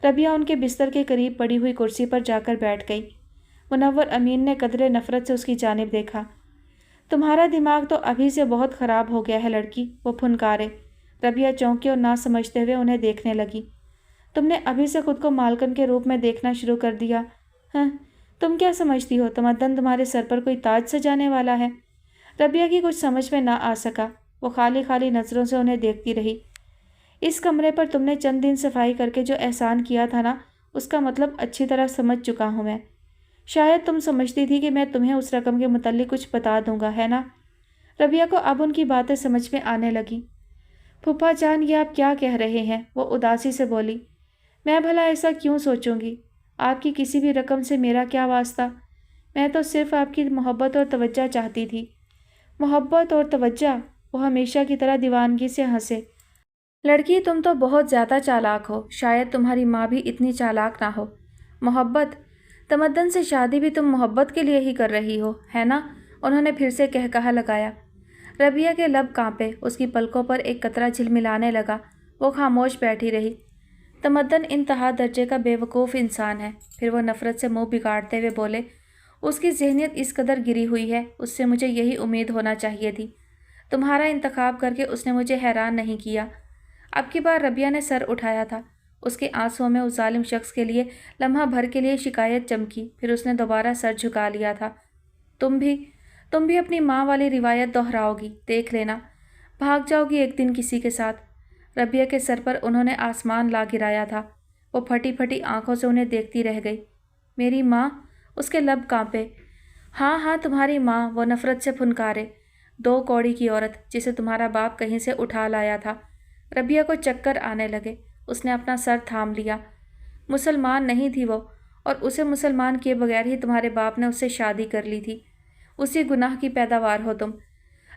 ربیہ ان کے بستر کے قریب پڑی ہوئی کرسی پر جا کر بیٹھ گئی۔ منور امین نے قدرے نفرت سے اس کی جانب دیکھا۔ تمہارا دماغ تو ابھی سے بہت خراب ہو گیا ہے لڑکی، وہ پھنکارے۔ ربیہ چونکی اور نہ سمجھتے ہوئے انہیں دیکھنے لگی۔ تم نے ابھی سے خود کو مالکن کے روپ میں دیکھنا شروع کر دیا۔ ہاں، تم کیا سمجھتی ہو تمدن تمہارے سر پر کوئی تاج سجانے والا ہے؟ ربیہ کی کچھ سمجھ میں نہ آ سکا۔ وہ خالی خالی نظروں سے انہیں دیکھتی رہی۔ اس کمرے پر تم نے چند دن صفائی کر کے جو احسان کیا تھا نا، اس کا مطلب اچھی طرح سمجھ چکا ہوں میں۔ شاید تم سمجھتی تھی کہ میں تمہیں اس رقم کے متعلق کچھ بتا دوں گا، ہے نا؟ ربیہ کو اب ان کی باتیں سمجھ میں آنے لگیں۔ پھوپھا جان، یہ آپ کیا کہہ رہے ہیں؟ وہ اداسی سے بولی۔ میں بھلا ایسا کیوں سوچوں گی؟ آپ کی کسی بھی رقم سے میرا کیا واسطہ؟ میں تو صرف آپ کی محبت اور توجہ چاہتی تھی۔ محبت اور توجہ؟ وہ ہمیشہ کی طرح دیوانگی سے ہنسے۔ لڑکی، تم تو بہت زیادہ چالاک ہو، شاید تمہاری ماں بھی اتنی چالاک نہ ہو۔ محبت؟ تمدن سے شادی بھی تم محبت کے لیے ہی کر رہی ہو، ہے نا؟ انہوں نے پھر سے کہا لگایا۔ ربیہ کے لب کانپے، اس کی پلکوں پر ایک قطرہ جھلملانے لگا۔ وہ خاموش بیٹھی رہی۔ تمدن انتہا درجے کا بے وقوف انسان ہے۔ پھر وہ نفرت سے منہ بگاڑتے ہوئے بولے، اس کی ذہنیت اس قدر گری ہوئی ہے، اس سے مجھے یہی امید ہونا چاہیے تھی۔ تمہارا انتخاب کر کے اس نے مجھے حیران نہیں کیا۔ اب کی بار ربیہ نے سر اٹھایا تھا۔ اس کے آنسوؤں میں اس ظالم شخص کے لیے لمحہ بھر کے لیے شکایت چمکی، پھر اس نے دوبارہ سر جھکا لیا تھا۔ تم بھی اپنی ماں والی روایت دہراؤ گی، دیکھ لینا۔ بھاگ جاؤ گی ایک دن کسی کے ساتھ۔ ربیہ کے سر پر انہوں نے آسمان لا گرایا تھا۔ وہ پھٹی پھٹی آنکھوں سے انہیں دیکھتی رہ گئی۔ میری ماں؟ اس کے لب کانپے۔ ہاں، تمہاری ماں، وہ نفرت سے پھنکارے۔ 2 کوڑی کی عورت جسے تمہارا باپ کہیں سے اٹھا لایا تھا۔ ربیہ کو چکر آنے لگے۔ اس نے اپنا سر تھام لیا۔ مسلمان نہیں تھی وہ، اور اسے مسلمان کیے بغیر ہی تمہارے باپ نے اس سے شادی کر لی تھی۔ اسی گناہ کی پیداوار ہو تم۔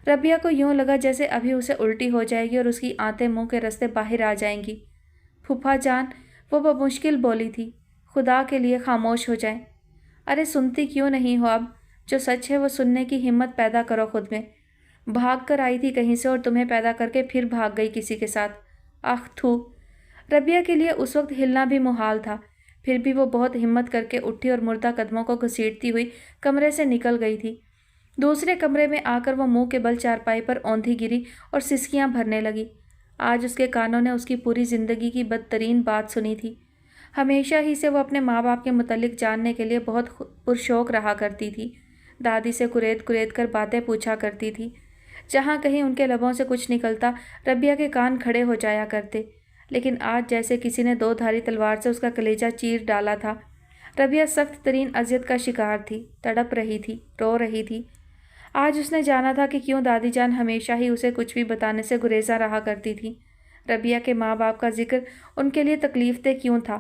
ربیہ کو یوں لگا جیسے ابھی اسے الٹی ہو جائے گی اور اس کی آنتیں منہ کے رستے باہر آ جائیں گی۔ پھوپھا جان، وہ بمشکل بولی تھی، خدا کے لیے خاموش ہو جائیں۔ ارے سنتی کیوں نہیں ہو اب؟ جو سچ ہے وہ سننے کی ہمت پیدا کرو خود میں۔ بھاگ کر آئی تھی کہیں سے اور تمہیں پیدا کر کے پھر بھاگ گئی کسی کے ساتھ۔ آخ تھو! ربیہ کے لیے اس وقت ہلنا بھی محال تھا، پھر بھی وہ بہت ہمت کر کے اٹھی اور مردہ قدموں کو گھسیٹتی ہوئی کمرے سے نکل گئی تھی۔ دوسرے کمرے میں آ کر وہ منہ کے بل چارپائی پر اوندھی گری اور سسکیاں بھرنے لگی۔ آج اس کے کانوں نے اس کی پوری زندگی کی بدترین بات سنی تھی۔ ہمیشہ ہی سے وہ اپنے ماں باپ کے متعلق جاننے کے لیے بہت پرشوق رہا کرتی تھی۔ دادی سے کریت کر باتیں پوچھا کرتی تھی۔ جہاں کہیں ان کے لبوں سے کچھ نکلتا، ربیہ کے کان کھڑے ہو جایا کرتے، لیکن آج جیسے کسی نے 2 دھاری تلوار سے اس کا کلیجہ چیر ڈالا تھا۔ ربیہ سخت ترین اذیت کا شکار تھی، تڑپ رہی تھی، رو رہی تھی۔ آج اس نے جانا تھا کہ کیوں دادی جان ہمیشہ ہی اسے کچھ بھی بتانے سے گریزاں رہا کرتی تھی۔ ربیہ کے ماں باپ کا ذکر ان کے لیے تکلیف دہ کیوں تھا؟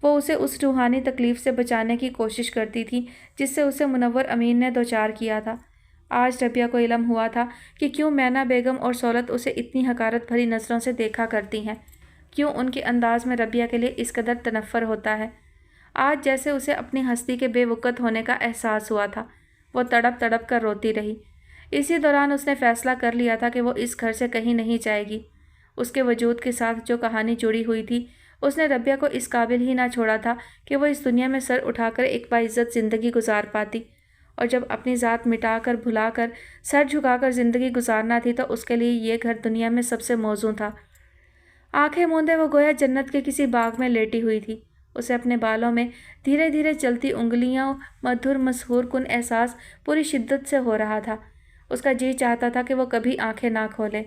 وہ اسے اس روحانی تکلیف سے بچانے کی کوشش کرتی تھی جس سے اسے منور امین نے دوچار کیا تھا۔ آج ربیہ کو علم ہوا تھا کہ کیوں مینا بیگم اور سولت اسے اتنی حقارت بھری نظروں سے دیکھا کرتی ہیں، کیوں ان کے انداز میں ربیہ کے لیے اس قدر تنفر ہوتا ہے۔ آج جیسے اسے اپنی ہستی کے بے وقت ہونے کا احساس ہوا تھا، وہ تڑپ تڑپ کر روتی رہی۔ اسی دوران اس نے فیصلہ کر لیا تھا کہ وہ اس گھر سے کہیں نہیں جائے گی۔ اس کے وجود کے ساتھ جو کہانی جڑی ہوئی تھی، اس نے ربیہ کو اس قابل ہی نہ چھوڑا تھا کہ وہ اس دنیا میں سر اٹھا کر ایک باعزت زندگی گزار پاتی، اور جب اپنی ذات مٹا کر بھلا کر سر جھکا کر زندگی گزارنا تھی تو اس کے لیے یہ گھر دنیا میں سب سے موزوں تھا۔ آنکھیں موندے وہ گویا جنت کے کسی باغ میں لیٹی ہوئی تھی۔ اسے اپنے بالوں میں دھیرے دھیرے چلتی انگلیاں، مدھر مسحور کن احساس پوری شدت سے ہو رہا تھا۔ اس کا جی چاہتا تھا کہ وہ کبھی آنکھیں نہ کھولے۔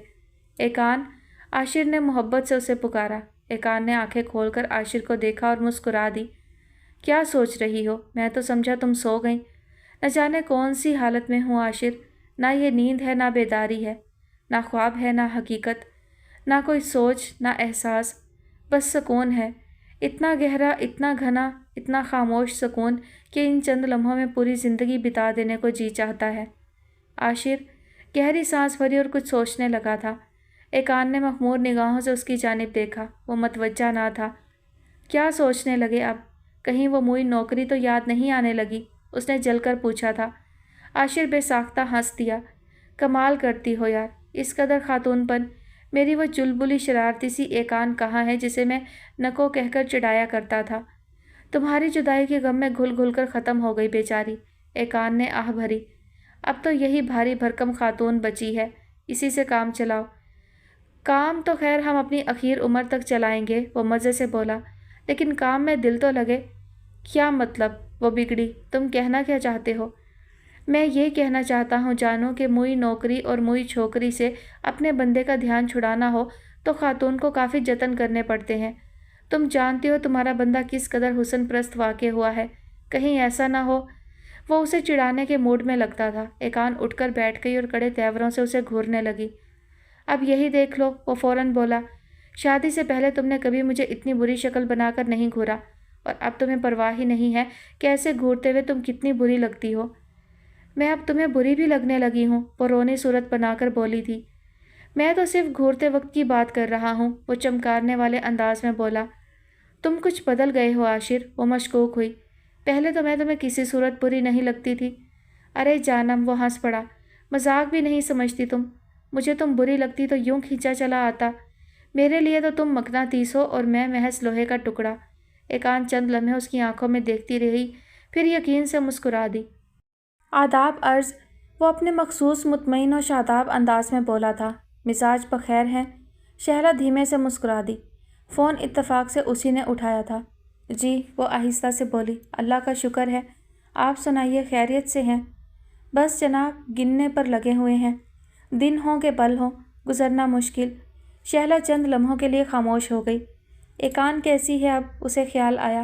ایکان! عاشر نے محبت سے اسے پکارا۔ ایقان نے آنکھیں کھول کر عاشر کو دیکھا اور مسکرا دی۔ کیا سوچ رہی ہو؟ میں تو سمجھا تم سو گئیں۔ نہ جانے کون سی حالت میں ہوں عاشر، نہ یہ نیند ہے نہ بیداری ہے، نہ خواب ہے نہ حقیقت، نہ کوئی سوچ نہ احساس، بس سکون ہے، اتنا گہرا، اتنا گھنا، اتنا خاموش سکون کہ ان چند لمحوں میں پوری زندگی بتا دینے کو جی چاہتا ہے۔ عاشر گہری سانس بھری اور کچھ سوچنے لگا تھا۔ ایقان نے مخمور نگاہوں سے اس کی جانب دیکھا، وہ متوجہ نہ تھا۔ کیا سوچنے لگے اب؟ کہیں وہ موئی نوکری تو یاد نہیں آنے لگی؟ اس نے جل کر پوچھا تھا۔ عاشر بے ساختہ ہنس دیا۔ کمال کرتی ہو یار، اس قدر خاتون پن۔ میری وہ چلبلی شرارتی سی ایقان کہاں ہے جسے میں نکو کہہ کر چڑھایا کرتا تھا؟ تمہاری جدائی کے غم میں گھل گھل کر ختم ہو گئی بیچاری۔ ایقان نے آہ بھری۔ اب تو یہی بھاری بھرکم خاتون بچی ہے، اسی سے کام چلاؤ۔ کام تو خیر ہم اپنی اخیر عمر تک چلائیں گے، وہ مزے سے بولا، لیکن کام میں دل تو لگے۔ کیا مطلب؟ وہ بگڑی۔ تم کہنا کیا چاہتے ہو؟ میں یہ کہنا چاہتا ہوں جانو کہ موئی نوکری اور موئی چھوکری سے اپنے بندے کا دھیان چھڑانا ہو تو خاتون کو کافی جتن کرنے پڑتے ہیں۔ تم جانتے ہو تمہارا بندہ کس قدر حسن پرست واقع ہوا ہے، کہیں ایسا نہ ہو۔ وہ اسے چڑھانے کے موڈ میں لگتا تھا۔ ایقان اٹھ کر بیٹھ گئی اور کڑے تیوروں سے اسے گھورنے لگی۔ اب یہی دیکھ لو، وہ فوراً بولا، شادی سے پہلے تم نے کبھی مجھے اتنی بری شکل بنا کر نہیں گھورا، اور اب تمہیں پرواہ ہی نہیں ہے کہ ایسے گھورتے ہوئے تم کتنی بری لگتی ہو۔ میں اب تمہیں بری بھی لگنے لگی ہوں، وہ رونی صورت بنا کر بولی تھی۔ میں تو صرف گھورتے وقت کی بات کر رہا ہوں، وہ چمکارنے والے انداز میں بولا۔ تم کچھ بدل گئے ہو عاشر، وہ مشکوک ہوئی۔ پہلے تو میں تمہیں کسی صورت بری نہیں لگتی تھی۔ ارے جانم، وہ ہنس پڑا، مذاق بھی نہیں سمجھتی تم؟ مجھے تم بری لگتی تو یوں کھینچا چلا آتا۔ میرے لیے تو تم مقناطیس ہو اور میں محض لوہے کا ٹکڑا۔ ایقان چند لمحے اس کی آنکھوں میں دیکھتی رہی، پھر یقین سے مسکرا دی۔ آداب عرض، وہ اپنے مخصوص مطمئن و شاداب انداز میں بولا تھا۔ مزاج بخیر ہیں؟ شہلا دھیمے سے مسکرا دی۔ فون اتفاق سے اسی نے اٹھایا تھا۔ جی، وہ آہستہ سے بولی، اللہ کا شکر ہے، آپ سنائیے خیریت سے ہیں؟ بس جناب، گننے پر لگے ہوئے ہیں، دن ہوں کہ پل ہوں، گزرنا مشکل۔ شہلا چند لمحوں کے لیے خاموش ہو گئی۔ ایقان کیسی ہے اب؟ اسے خیال آیا۔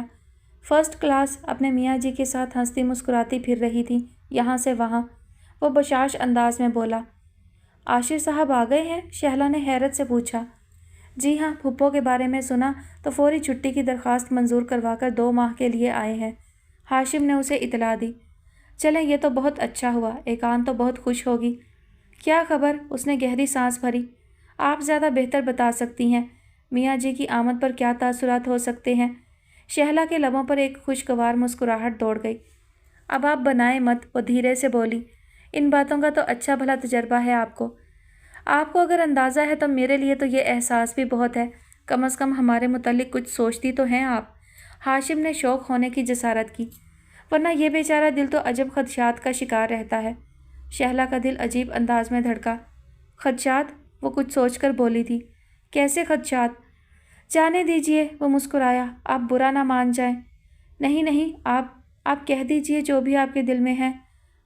فرسٹ کلاس، اپنے میاں جی کے ساتھ ہنستی مسکراتی پھر رہی تھی، یہاں سے وہاں۔ وہ بشاش انداز میں بولا۔ عاشر صاحب آ گئے ہیں؟ شہلا نے حیرت سے پوچھا۔ جی ہاں، پھپھو کے بارے میں سنا تو فوری چھٹی کی درخواست منظور کروا کر 2 ماہ کے لیے آئے ہیں، ہاشم نے اسے اطلاع دی۔ چلیں، یہ تو بہت اچھا ہوا، ایقان تو بہت خوش ہوگی۔ کیا خبر؟ اس نے گہری سانس بھری۔ آپ زیادہ بہتر بتا سکتی ہیں، میاں جی کی آمد پر کیا تاثرات ہو سکتے ہیں؟ شہلا کے لبوں پر ایک خوشگوار مسکراہٹ دوڑ گئی۔ اب آپ بنائیں مت، وہ دھیرے سے بولی، ان باتوں کا تو اچھا بھلا تجربہ ہے آپ کو۔ آپ کو اگر اندازہ ہے تو میرے لیے تو یہ احساس بھی بہت ہے، کم از کم ہمارے متعلق کچھ سوچتی تو ہیں آپ۔ ہاشم نے شوق ہونے کی جسارت کی، ورنہ یہ بیچارہ دل تو عجب خدشات کا شکار رہتا ہے۔ شہلا کا دل عجیب انداز میں دھڑکا۔ خدشات؟ وہ کچھ سوچ کر بولی تھی۔ کیسے خدشات؟ جانے دیجیے، وہ مسکرایا، آپ برا نہ مان جائیں۔ نہیں نہیں، آپ کہہ دیجیے جو بھی آپ کے دل میں ہے۔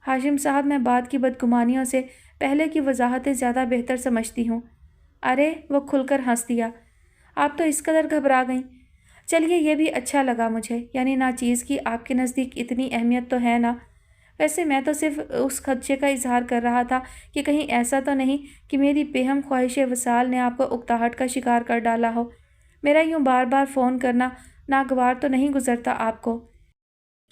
ہاشم صاحب، میں بات کی بدگمانیوں سے پہلے کی وضاحتیں زیادہ بہتر سمجھتی ہوں۔ ارے، وہ کھل کر ہنس دیا، آپ تو اس قدر گھبرا گئیں۔ چلیے، یہ بھی اچھا لگا مجھے، یعنی ناچیز کی آپ کے نزدیک اتنی اہمیت تو ہے نا۔ ویسے میں تو صرف اس خدشے کا اظہار کر رہا تھا کہ کہیں ایسا تو نہیں کہ میری بےہم خواہش وصال نے آپ کو اکتاہٹ کا شکار کر ڈالا ہو۔ میرا یوں بار بار فون کرنا ناگوار تو نہیں گزرتا آپ کو؟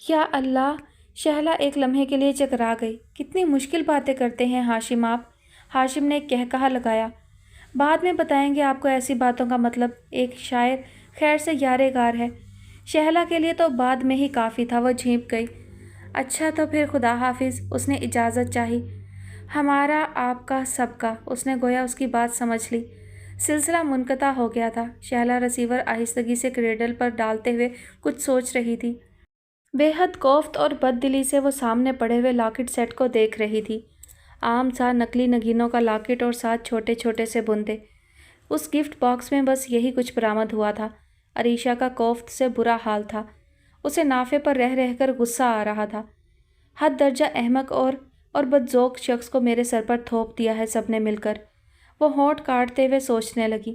یا اللہ! شہلا ایک لمحے کے لیے چکرا گئی۔ کتنی مشکل باتیں کرتے ہیں ہاشم آپ۔ ہاشم نے ایک کہا لگایا۔ بعد میں بتائیں گے آپ کو ایسی باتوں کا مطلب، ایک شاعر خیر سے یارے گار ہے۔ شہلا کے لیے تو بعد میں ہی کافی تھا، وہ جھینپ گئی۔ اچھا تو پھر خدا حافظ، اس نے اجازت چاہی۔ ہمارا، آپ کا، سب کا، اس نے گویا اس کی بات سمجھ لی۔ سلسلہ منقطع ہو گیا تھا۔ شہلا رسیور آہستگی سے کریڈل پر ڈالتے ہوئے کچھ سوچ رہی تھی۔ بے حد کوفت اور بد دلی سے وہ سامنے پڑے ہوئے لاکٹ سیٹ کو دیکھ رہی تھی۔ عام سا نقلی نگینوں کا لاکٹ اور ساتھ چھوٹے چھوٹے سے بندے۔ اس گفٹ باکس میں بس یہی کچھ برآمد ہوا تھا۔ عریشہ کا کوفت سے برا حال تھا، اسے نافے پر رہ رہ کر غصہ آ رہا تھا۔ حد درجہ احمق اور بدذوق شخص کو میرے سر پر تھوپ دیا ہے سب نے مل کر، وہ ہونٹ کاٹتے ہوئے سوچنے لگی۔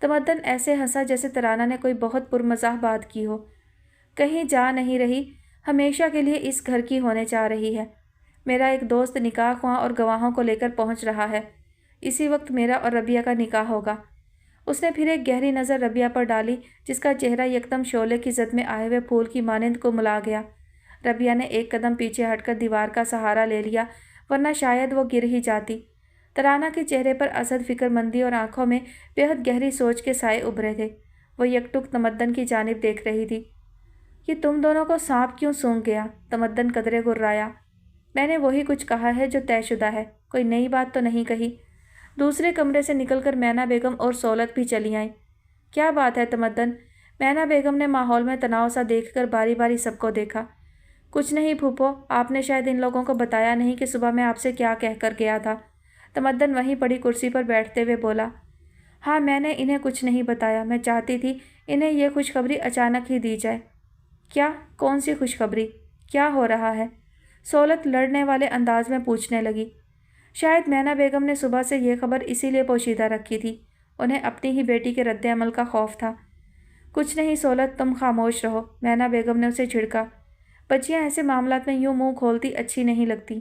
تمدن ایسے ہنسا جیسے ترانہ نے کوئی بہت پرمزاح بات کی ہو۔ کہیں جا نہیں رہی، ہمیشہ کے لیے اس گھر کی ہونے جا رہی ہے۔ میرا ایک دوست نکاح خواں اور گواہوں کو لے کر پہنچ رہا ہے۔ اسی وقت میرا اور ربیہ کا نکاح ہوگا۔ اس نے پھر ایک گہری نظر ربیہ پر ڈالی جس کا چہرہ یکدم شعلے کی زد میں آئے ہوئے پھول کی مانند کو ملا گیا۔ ربیہ نے ایک قدم پیچھے ہٹ کر دیوار کا سہارا لے لیا، ورنہ شاید وہ گر ہی جاتی۔ ترانہ کے چہرے پر اسد فکر مندی اور آنکھوں میں بے حد گہری سوچ کے سائے ابھرے تھے۔ وہ یکٹک تمدن کی جانب دیکھ رہی تھی۔ یہ تم دونوں کو سانپ کیوں سونگھ گیا؟ تمدن قدرے گرایا۔ میں نے وہی کچھ کہا ہے جو طے شدہ ہے، کوئی نئی بات تو نہیں کہی۔ دوسرے کمرے سے نکل کر مینا بیگم اور سولت بھی چلی آئیں۔ کیا بات ہے تمدن؟ مینا بیگم نے ماحول میں تناؤ سا دیکھ کر باری باری سب کو دیکھا۔ کچھ نہیں پھوپھو، آپ نے شاید ان لوگوں کو بتایا نہیں کہ صبح میں آپ سے کیا کہہ کر گیا تھا۔ تمدن وہیں پڑی کرسی پر بیٹھتے ہوئے بولا۔ ہاں، میں نے انہیں کچھ نہیں بتایا، میں چاہتی تھی انہیں یہ خوشخبری اچانک ہی دی جائے۔ کیا؟ کون سی خوشخبری؟ کیا ہو رہا ہے؟ سولت لڑنے والے انداز میں پوچھنے لگی۔ شاید مینا بیگم نے صبح سے یہ خبر اسی لیے پوشیدہ رکھی تھی، انہیں اپنی ہی بیٹی کے رد عمل کا خوف تھا۔ کچھ نہیں سولت، تم خاموش رہو، مینا بیگم نے اسے جھڑکا۔ بچیاں ایسے معاملات میں یوں منہ کھولتی اچھی نہیں لگتی۔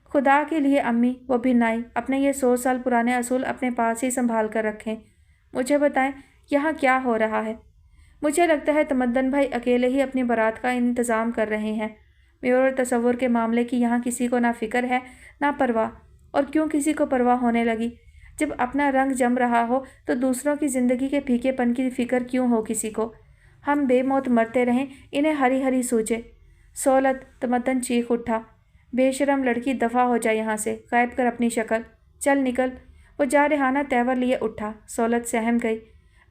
خدا کے لیے امی، وہ بھی نائی، اپنے یہ 100 سال پرانے اصول اپنے پاس ہی سنبھال کر رکھیں۔ مجھے بتائیں یہاں کیا ہو رہا ہے؟ مجھے لگتا ہے تمدن بھائی اکیلے ہی اپنی بارات کا انتظام کر رہے ہیں۔ میرے اور تصور کے معاملے کی یہاں کسی کو نہ فکر ہے نہ پرواہ، اور کیوں کسی کو پرواہ ہونے لگی؟ جب اپنا رنگ جم رہا ہو تو دوسروں کی زندگی کے پھیکے پن کی فکر کیوں ہو کسی کو؟ ہم بے موت مرتے رہیں، انہیں ہری ہری سوچے۔ سولت، تمدن چیخ اٹھا، بے شرم لڑکی، دفع ہو جائے یہاں سے، غائب کر اپنی شکل، چل نکل۔ وہ جارحانہ تیور لیے اٹھا۔ سولت سہم گئی۔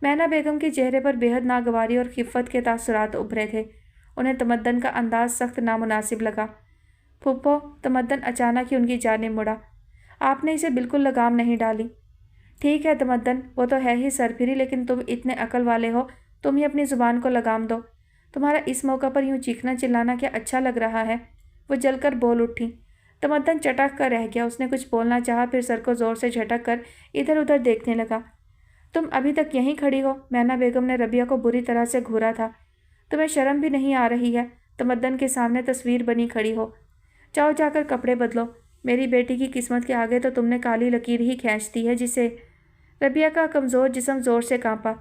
مینا بیگم کے چہرے پر بے حد ناگواری اور خفت کے تاثرات ابھرے تھے۔ انہیں تمدن کا انداز سخت نامناسب لگا۔ پھپھو، تمدن اچانک ہی ان کی جانب مڑا، آپ نے اسے بالکل لگام نہیں ڈالی۔ ٹھیک ہے تمدن، وہ تو ہے ہی سرپھری، لیکن تم اتنے عقل والے ہو، تم ہی اپنی زبان کو لگام دو۔ تمہارا اس موقع پر یوں چیخنا چلانا کیا اچھا لگ رہا ہے؟ وہ جل کر بول اٹھی۔ تمدن چٹک کر رہ گیا۔ اس نے کچھ بولنا چاہا، پھر سر کو زور سے جھٹک کر ادھر ادھر دیکھنے لگا۔ تم ابھی تک یہیں کھڑی ہو؟ مینا بیگم نے ربیہ کو بری طرح سے گھورا تھا۔ تمہیں شرم بھی نہیں آ رہی ہے؟ تمدن کے سامنے تصویر بنی کھڑی ہو۔ جاؤ جا کر کپڑے بدلو، میری بیٹی کی قسمت کے آگے تو تم نے کالی لکیر ہی کھینچ دی ہے جسے۔ ربیہ کا کمزور جسم زور سے کانپا۔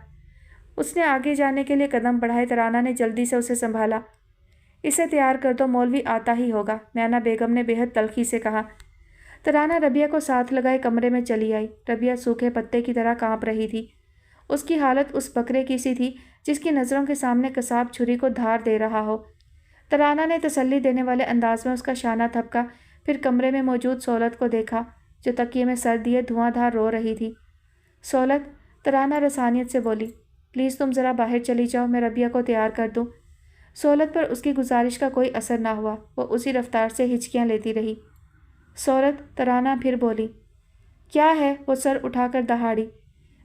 اس نے آگے جانے کے لیے قدم بڑھائے۔ ترانہ نے جلدی سے اسے سنبھالا۔ اسے تیار کر دو، مولوی آتا ہی ہوگا، مینا بیگم نے بے حد تلخی سے کہا۔ ترانہ ربیہ کو ساتھ لگائے کمرے میں چلی آئی۔ ربیہ سوکھے پتے کی طرح کانپ رہی تھی۔ اس کی حالت اس بکرے کی سی تھی جس کی نظروں کے سامنے قصاب چھری کو دھار دے رہا ہو۔ ترانہ نے تسلی دینے والے انداز میں اس کا شانہ تھپکا، پھر کمرے میں موجود سولت کو دیکھا جو تکیے میں سر دیے دھواں دھار رو رہی تھی۔ سولت، ترانہ رسانیت سے بولی، پلیز تم ذرا باہر چلی جاؤ، میں ربیہ کو تیار کر دوں۔ سولت پر اس کی گزارش کا کوئی اثر نہ ہوا، وہ اسی رفتار سے ہچکیاں لیتی رہی۔ سولت، ترانہ پھر بولی، کیا ہے؟ وہ سر اٹھا کر دہاڑی۔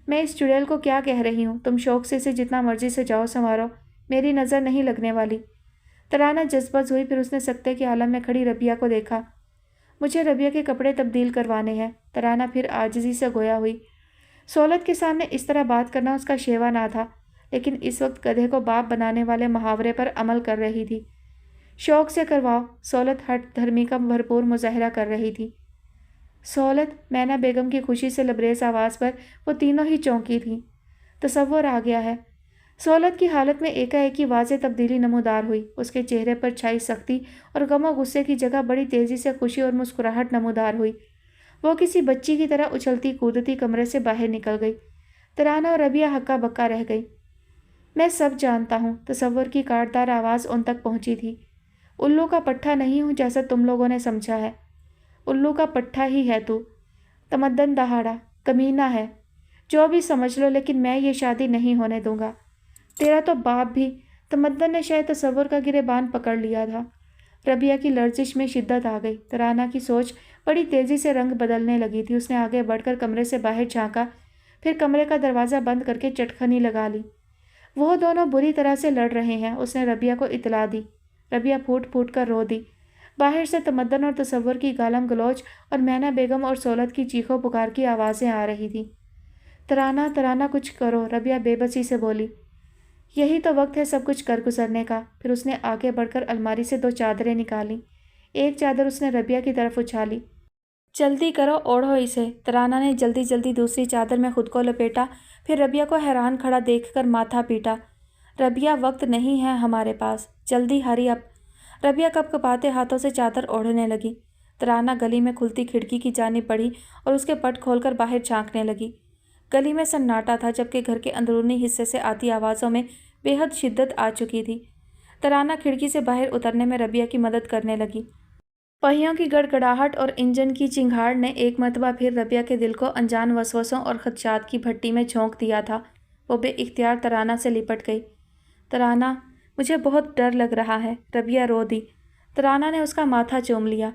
میں اس چڑیل کو کیا کہہ رہی ہوں؟ تم شوق سے اسے جتنا مرضی سے جاؤ سنوارو، میری نظر نہیں لگنے والی۔ ترانہ جذبت ہوئی، پھر اس نے سکتے کے عالم میں کھڑی ربیہ کو دیکھا۔ مجھے ربیہ کے کپڑے تبدیل کروانے ہیں۔ ترانہ پھر عاجزی سے گویا ہوئی۔ سولت کے سامنے اس طرح بات کرنا اس کا شیوا نہ تھا، لیکن اس وقت گدھے کو باپ بنانے والے محاورے پر عمل کر رہی تھی۔ شوق سے کرواؤ، سولت ہٹ دھرمی کا بھرپور مظاہرہ کر رہی تھی۔ سولت، مینا بیگم کی خوشی سے لبریز آواز پر وہ تینوں ہی چونکی تھیں۔ تصور آ گیا ہے۔ سولت کی حالت میں ایک واضح تبدیلی نمودار ہوئی۔ اس کے چہرے پر چھائی سختی اور غم و غصے کی جگہ بڑی تیزی سے خوشی اور مسکراہٹ نمودار ہوئی۔ وہ کسی بچی کی طرح اچھلتی کودتی کمرے سے باہر نکل گئی۔ ترانہ اور ربیہ ہکا بکا رہ گئی۔ میں سب جانتا ہوں، تصور کی کاٹدار آواز ان تک پہنچی تھی۔ الو کا پٹھا نہیں ہوں جیسا تم لوگوں نے سمجھا ہے۔ الو کا پٹھا ہی ہے تو۔ تمدن دہاڑا، کمینہ ہے، جو بھی سمجھ لو، لیکن میں یہ شادی نہیں ہونے دوں گا۔ تیرا تو باپ بھی۔ تمدن نے شاید تصور کا گریبان پکڑ لیا تھا۔ ربیہ کی لرزش میں شدت آ گئی۔ ترانہ کی سوچ بڑی تیزی سے رنگ بدلنے لگی تھی۔ اس نے آگے بڑھ کر کمرے سے باہر جھانکا، پھر کمرے کا دروازہ بند کر کے چٹکنی لگا لی۔ وہ دونوں بری طرح سے لڑ رہے ہیں، اس نے ربیہ کو اطلاع دی۔ ربیہ پھوٹ پھوٹ کر رو دی۔ باہر سے تمدن اور تصور کی گالم گلوچ اور مینا بیگم اور سولت کی چیخو پکار کی آوازیں آ رہی تھیں۔ ترانہ ترانہ کچھ کرو، ربیہ بے بسی سے بولی۔ یہی تو وقت ہے سب کچھ کر گزرنے کا۔ پھر اس نے آگے بڑھ کر الماری سے 2 چادریں نکالیں۔ ایک چادر اس نے ربیہ کی طرف اچھالی۔ جلدی کرو، اوڑھو اسے۔ ترانہ نے جلدی جلدی دوسری چادر میں خود کو لپیٹا، پھر ربیہ کو حیران کھڑا دیکھ کر ماتھا پیٹا۔ ربیہ وقت نہیں ہے ہمارے پاس، جلدی ہری اپ۔ ربیہ کپ کپاتے ہاتھوں سے چادر اوڑھنے لگی۔ ترانہ گلی میں کھلتی کھڑکی کی جانب بڑھی اور اس کے پٹ کھول کر باہر جھانکنے لگی۔ گلی میں سناٹا تھا، جبکہ گھر کے اندرونی حصے سے آتی آوازوں میں بے حد شدت آ چکی تھی۔ ترانہ کھڑکی سے باہر اترنے میں ربیہ کی مدد کرنے لگی۔ پہیوں کی گڑگڑاہٹ اور انجن کی چنگھاڑ نے ایک مرتبہ پھر ربیہ کے دل کو انجان وسوسوں اور خدشات کی بھٹی میں جھونک دیا تھا۔ وہ بے اختیار ترانہ سے لپٹ گئی۔ ترانہ، مجھے بہت ڈر لگ رہا ہے، ربیہ رو دی۔ ترانہ نے اس کا ماتھا چوم لیا۔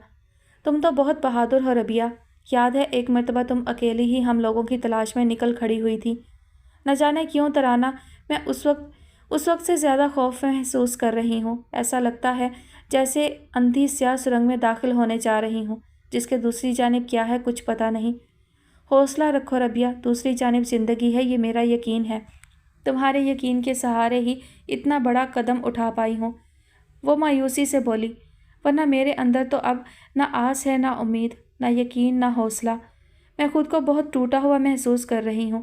تم تو بہت بہادر ہو ربیہ، یاد ہے ایک مرتبہ تم اکیلی ہی ہم لوگوں کی تلاش میں نکل کھڑی ہوئی تھی۔ نہ جانے کیوں ترانہ، میں اس وقت سے زیادہ خوف محسوس کر رہی ہوں۔ ایسا لگتا ہے جیسے اندھی سیاہ سرنگ میں داخل ہونے جا رہی ہوں، جس کے دوسری جانب کیا ہے کچھ پتہ نہیں۔ حوصلہ رکھو ربیہ، دوسری جانب زندگی ہے، یہ میرا یقین ہے۔ تمہارے یقین کے سہارے ہی اتنا بڑا قدم اٹھا پائی ہوں۔ وہ مایوسی سے بولی، ورنہ میرے اندر تو اب نہ آس ہے، نہ امید، نہ یقین، نہ حوصلہ۔ میں خود کو بہت ٹوٹا ہوا محسوس کر رہی ہوں۔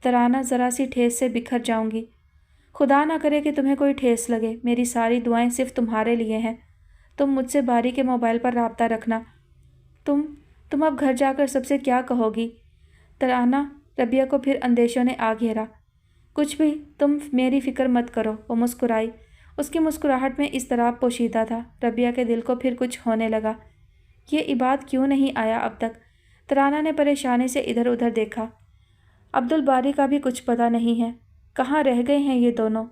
ترانہ، ذرا سی ٹھیس سے بکھر جاؤں گی۔ خدا نہ کرے کہ تمہیں کوئی ٹھیس لگے، میری ساری دعائیں صرف تمہارے لیے ہیں۔ تم مجھ سے باری کے موبائل پر رابطہ رکھنا۔ تم اب گھر جا کر سب سے کیا کہو گی؟ ترانہ، ربیہ کو پھر اندیشوں نے آ گھیرا۔ کچھ بھی، تم میری فکر مت کرو، وہ مسکرائی۔ اس کی مسکراہٹ میں اضطراب پوشیدہ تھا۔ ربیہ کے دل کو پھر کچھ ہونے لگا۔ یہ عباد کیوں نہیں آیا اب تک؟ ترانہ نے پریشانی سے ادھر ادھر دیکھا۔ عبدالباری کا بھی کچھ پتہ نہیں ہے۔ کہاں رہ گئے ہیں یہ دونوں؟